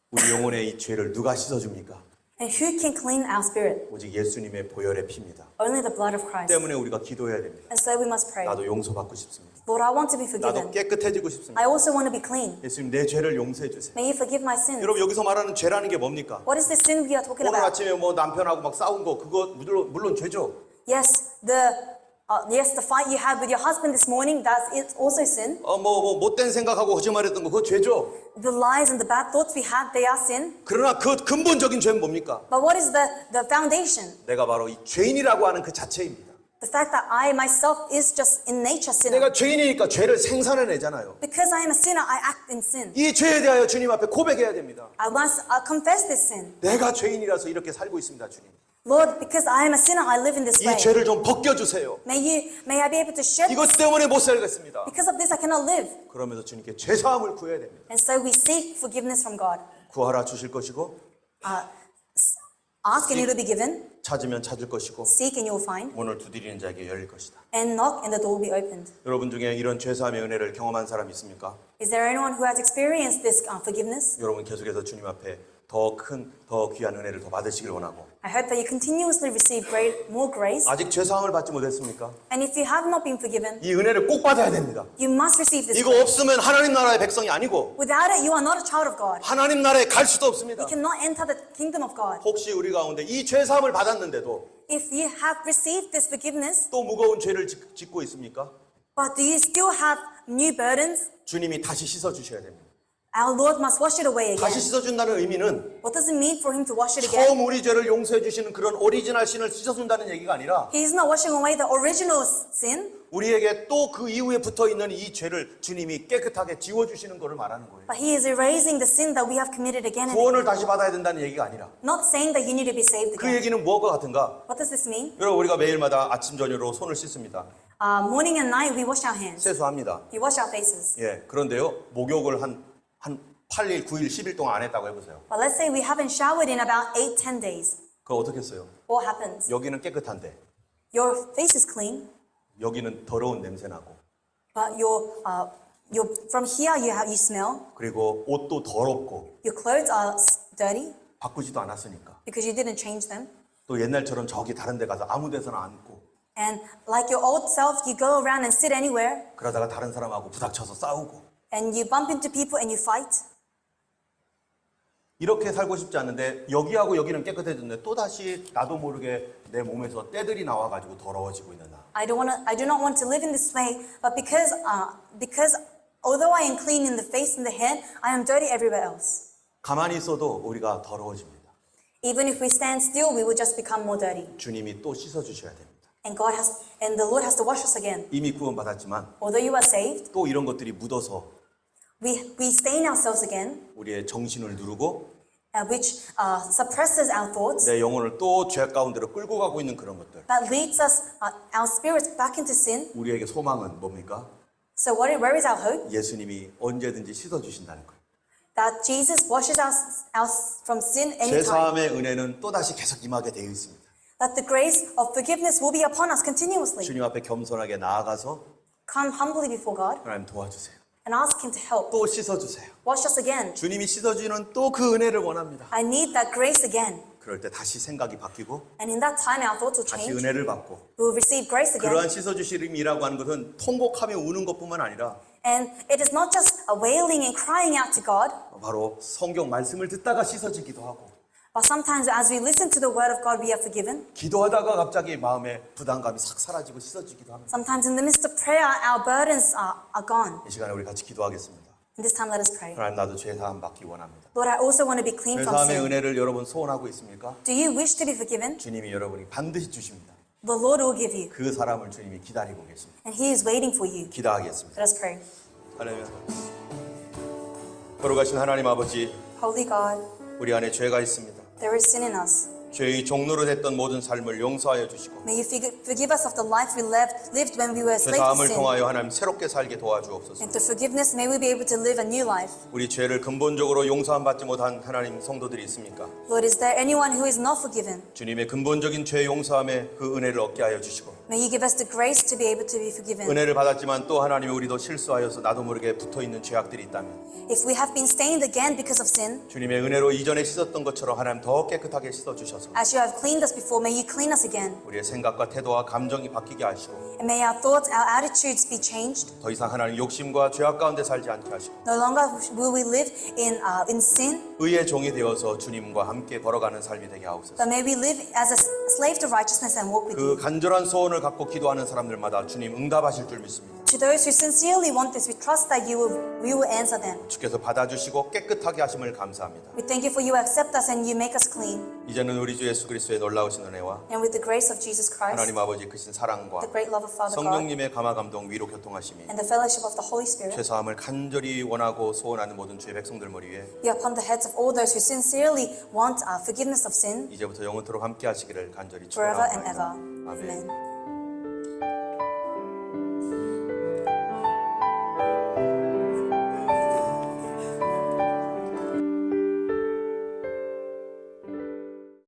우리 영혼의 이 죄를 누가 씻어줍니까? And who can clean our spirit? 오직 예수님의 보혈의 피입니다. Only the blood of Christ. 때문에 우리가 기도해야 됩니다. And so we must pray. 나도 용서받고 싶습니다. Lord, I want to be 나도 forgiven. 깨끗해지고 I 싶습니다. also want to be clean. 예수님, 내 죄를 용서해 주세요. May you forgive my sins. 여러분, 여기서 말하는 죄라는 게 뭡니까? What is the sin we are talking 오늘 about? 아침에 뭐 남편하고 막 싸운 거 그거 물론 죄죠. Yes, the fight you had with your husband this morning, that's it's also sin. 뭐 못된 생각하고 거짓말했던 거 그거 죄죠. The lies and the bad thoughts we had, they are sin. 그러나 그 근본적인 죄는 뭡니까? But what is the foundation? 내가 바로 이 죄인이라고 하는 그 자체입니다. The fact that I myself is just in nature sinner. 내가 죄인이니까 죄를 생산해내잖아요. Because I am a sinner, I act in sin. 이 죄에 대하여 주님 앞에 고백해야 됩니다. I must confess this sin. 내가 죄인이라서 이렇게 살고 있습니다, 주님. Lord, because I am a sinner, I live in this 이 way. 죄를 좀 벗겨주세요. May I be able to shed 이것 때문에 못 살겠습니다. Because of this, I cannot live. 그러면서 주님께 죄사함을 구해야 됩니다. And so we seek forgiveness from God. 구하라 주실 것이고, Ask and it will be given. 찾으면 찾을 것이고, Seek and you will find. 문을 두드리는 자에게 열릴 것이다. And knock and the door will be opened. 여러분 중에 이런 죄사함의 은혜를 경험한 사람 있습니까? Is there anyone who has experienced this forgiveness? 여러분 계속해서 주님 앞에 더 큰, 더 귀한 은혜를 더 받으시길 원하고, I hope that you continuously receive more grace. 아직 죄사함을 받지 못했습니까? And if you have not been forgiven, 이 은혜를 꼭 받아야 됩니다. you must receive this 이거 grace. 없으면 하나님 나라의 백성이 아니고 Without it, you are not a child of God. 하나님 나라에 갈 수도 없습니다. You cannot enter the kingdom of God. 혹시 우리 가운데 이 죄사함을 받았는데도 If you have received this forgiveness, 또 무거운 죄를 짓고 있습니까? but do you still have new burdens? 주님이 다시 씻어주셔야 됩니다. Our Lord must wash it away 다시 again. 씻어준다는 의미는 What does it mean for Him to wash it again? 처음 우리 죄를 용서해 주시는 그런 오리지널 신을 씻어준다는 얘기가 아니라 He is not washing away the original sin, 우리에게 또 그 이후에 붙어있는 이 죄를 주님이 깨끗하게 지워주시는 것을 말하는 거예요. but He is erasing the sin that we have committed again and again. 구원을 다시 받아야 된다는 얘기가 아니라 Not saying that you need to be saved 그 again. 얘기는 무엇과 같은가? What does this mean? 여러분 우리가 매일마다 아침 저녁으로 손을 씻습니다. Morning and night we wash our hands. 세수합니다. We wash our faces. 예, 그런데요 목욕을 한 8일, 9일, 10일 동안 안 했다고 해보세요. But let's say we 하ven't showered in about 8-10 days. 그거 어떻게 했어요? What happens? 여기는 깨끗한데 Your face is clean, 여기는 더러운 냄새 나고 but from here you smell. 그리고 옷도 더럽고 Your clothes are dirty 바꾸지도 않았으니까 because you didn't change them. 또 옛날처럼 저기 다른 데 가서 아무 데서나 앉고 And like your old self, you go around and sit anywhere, 그러다가 다른 사람하고 부닥쳐서 싸우고 and you bump into people and you fight. 이렇게 살고 싶지 않은데 여기하고 여기는 깨끗해졌는데 또다시 나도 모르게 내 몸에서 때들이 나와가지고 더러워지고 있는 나. I do not want to live in this way, but because although I am clean in the face and the head, I am dirty everywhere else. 가만히 있어도 우리가 더러워집니다. Even if we stand still, we will just become more dirty. 주님이 또 씻어주셔야 됩니다. And the Lord has to wash us again. 이미 구원받았지만 Although you are saved, 또 이런 것들이 묻어서 we stain ourselves again, 우리의 정신을 누르고 which suppresses our thoughts. 내 영혼을 또 죄 가운데로 끌고 가고 있는 그런 것들. That leads us, our spirits back into sin. 우리에게 소망은 뭡니까? So where is our hope? 예수님이 언제든지 씻어주신다는 거예요. That Jesus washes us from sin anytime. 죄사함의 은혜는 또다시 계속 임하게 되어 있습니다. That the grace of forgiveness will be upon us continuously. 주님 앞에 겸손하게 나아가서 Come humbly before God 하나님 도와주세요. and ask Him to help. 또 씻어주세요. Wash us again. 주님이 씻어주는 또 그 은혜를 원합니다. I need that grace again. 그럴 때 다시 생각이 바뀌고 And in that time, our thoughts will 다시 change. 은혜를 받고 We will receive grace 그러한 again. 씻어주심이라고 하는 것은 통곡하며 우는 것뿐만 아니라 And it is not just a wailing and crying out to God, 바로 성경 말씀을 듣다가 씻어지기도 하고 but sometimes as we listen to the word of God, we are forgiven. 기도하다가 갑자기 마음에 부담감이 싹 사라지고 씻어지기도 합니다. Sometimes in the midst of prayer, our burdens are gone. 이 시간에 우리 같이 기도하겠습니다. In this time, let us pray. 하나님 나도 죄 사함 받기 원합니다. Lord, I also want to be clean 죄 from 사함의 sin. 은혜를 여러분 소원하고 있습니까? Do you wish to be forgiven? 주님이 여러분이 반드시 주십니다. The Lord will give you, 그 사람을 주님이 기다리고 계십니다. and He is waiting for you. 기도하겠습니다. Let us pray. 하나님, 거룩하신 하나님 아버지, Holy God, 우리 안에 죄가 있습니다. there is sin in us. 죄의 종로로 됐던 모든 삶을 용서하여 주시고 May you forgive us of the life we lived when we were 죄 slaves to 사함을 sin. 통하여 하나님 새롭게 살게 도와주옵소서. And through forgiveness, may we be able to live a new life. 우리 죄를 근본적으로 용서함 받지 못한 하나님 성도들이 있습니까? Lord, is there anyone who is not forgiven? 주님의 근본적인 죄 용서함에 그 은혜를 얻게 하여 주시고 May you give us the grace to be able to be forgiven. 은혜를 받았지만 또 하나님이 우리도 실수하여서 나도 모르게 붙어있는 죄악들이 있다면 If we have been stained again because of sin, 주님의 은혜로 이전에 씻었던 것처럼 하나님 더 깨끗하게 씻어주셔서 as you have cleaned us before, may you clean us again. 우리의 생각과 태도와 감정이 바뀌게 하시고 And may our thoughts, our attitudes be changed. 더 이상 하나님 욕심과 죄악 가운데 살지 않게 하시고 No longer will we live in sin, 의의 종이 되어서 주님과 함께 걸어가는 삶이 되게 하옵소서. but may we live as a slave to righteousness and walk with 그 you. 간절한 소원을 갖고 기도하는 사람들마다 주님 응답하실 줄 믿습니다. To those who sincerely want this, we trust that you will answer them. 주께서 받아주시고 깨끗하게 하심을 감사합니다. We thank you for you accept us and you make us clean. 이제는 우리 주 예수 그리스도의 놀라우신 은혜와 And with the grace of Jesus Christ, 하나님 아버지 크신 사랑과 the great love of Father God, 성령님의 감화 감동 위로 교통하심이 and the fellowship of the Holy Spirit 죄사함을 간절히 원하고 소원하는 모든 주의 백성들 머리 위에 be upon the heads of all those who sincerely want forgiveness of sin 이제부터 영원토록 함께 하시기를 간절히 forever and ever. 축원합니다. 아멘. Amen.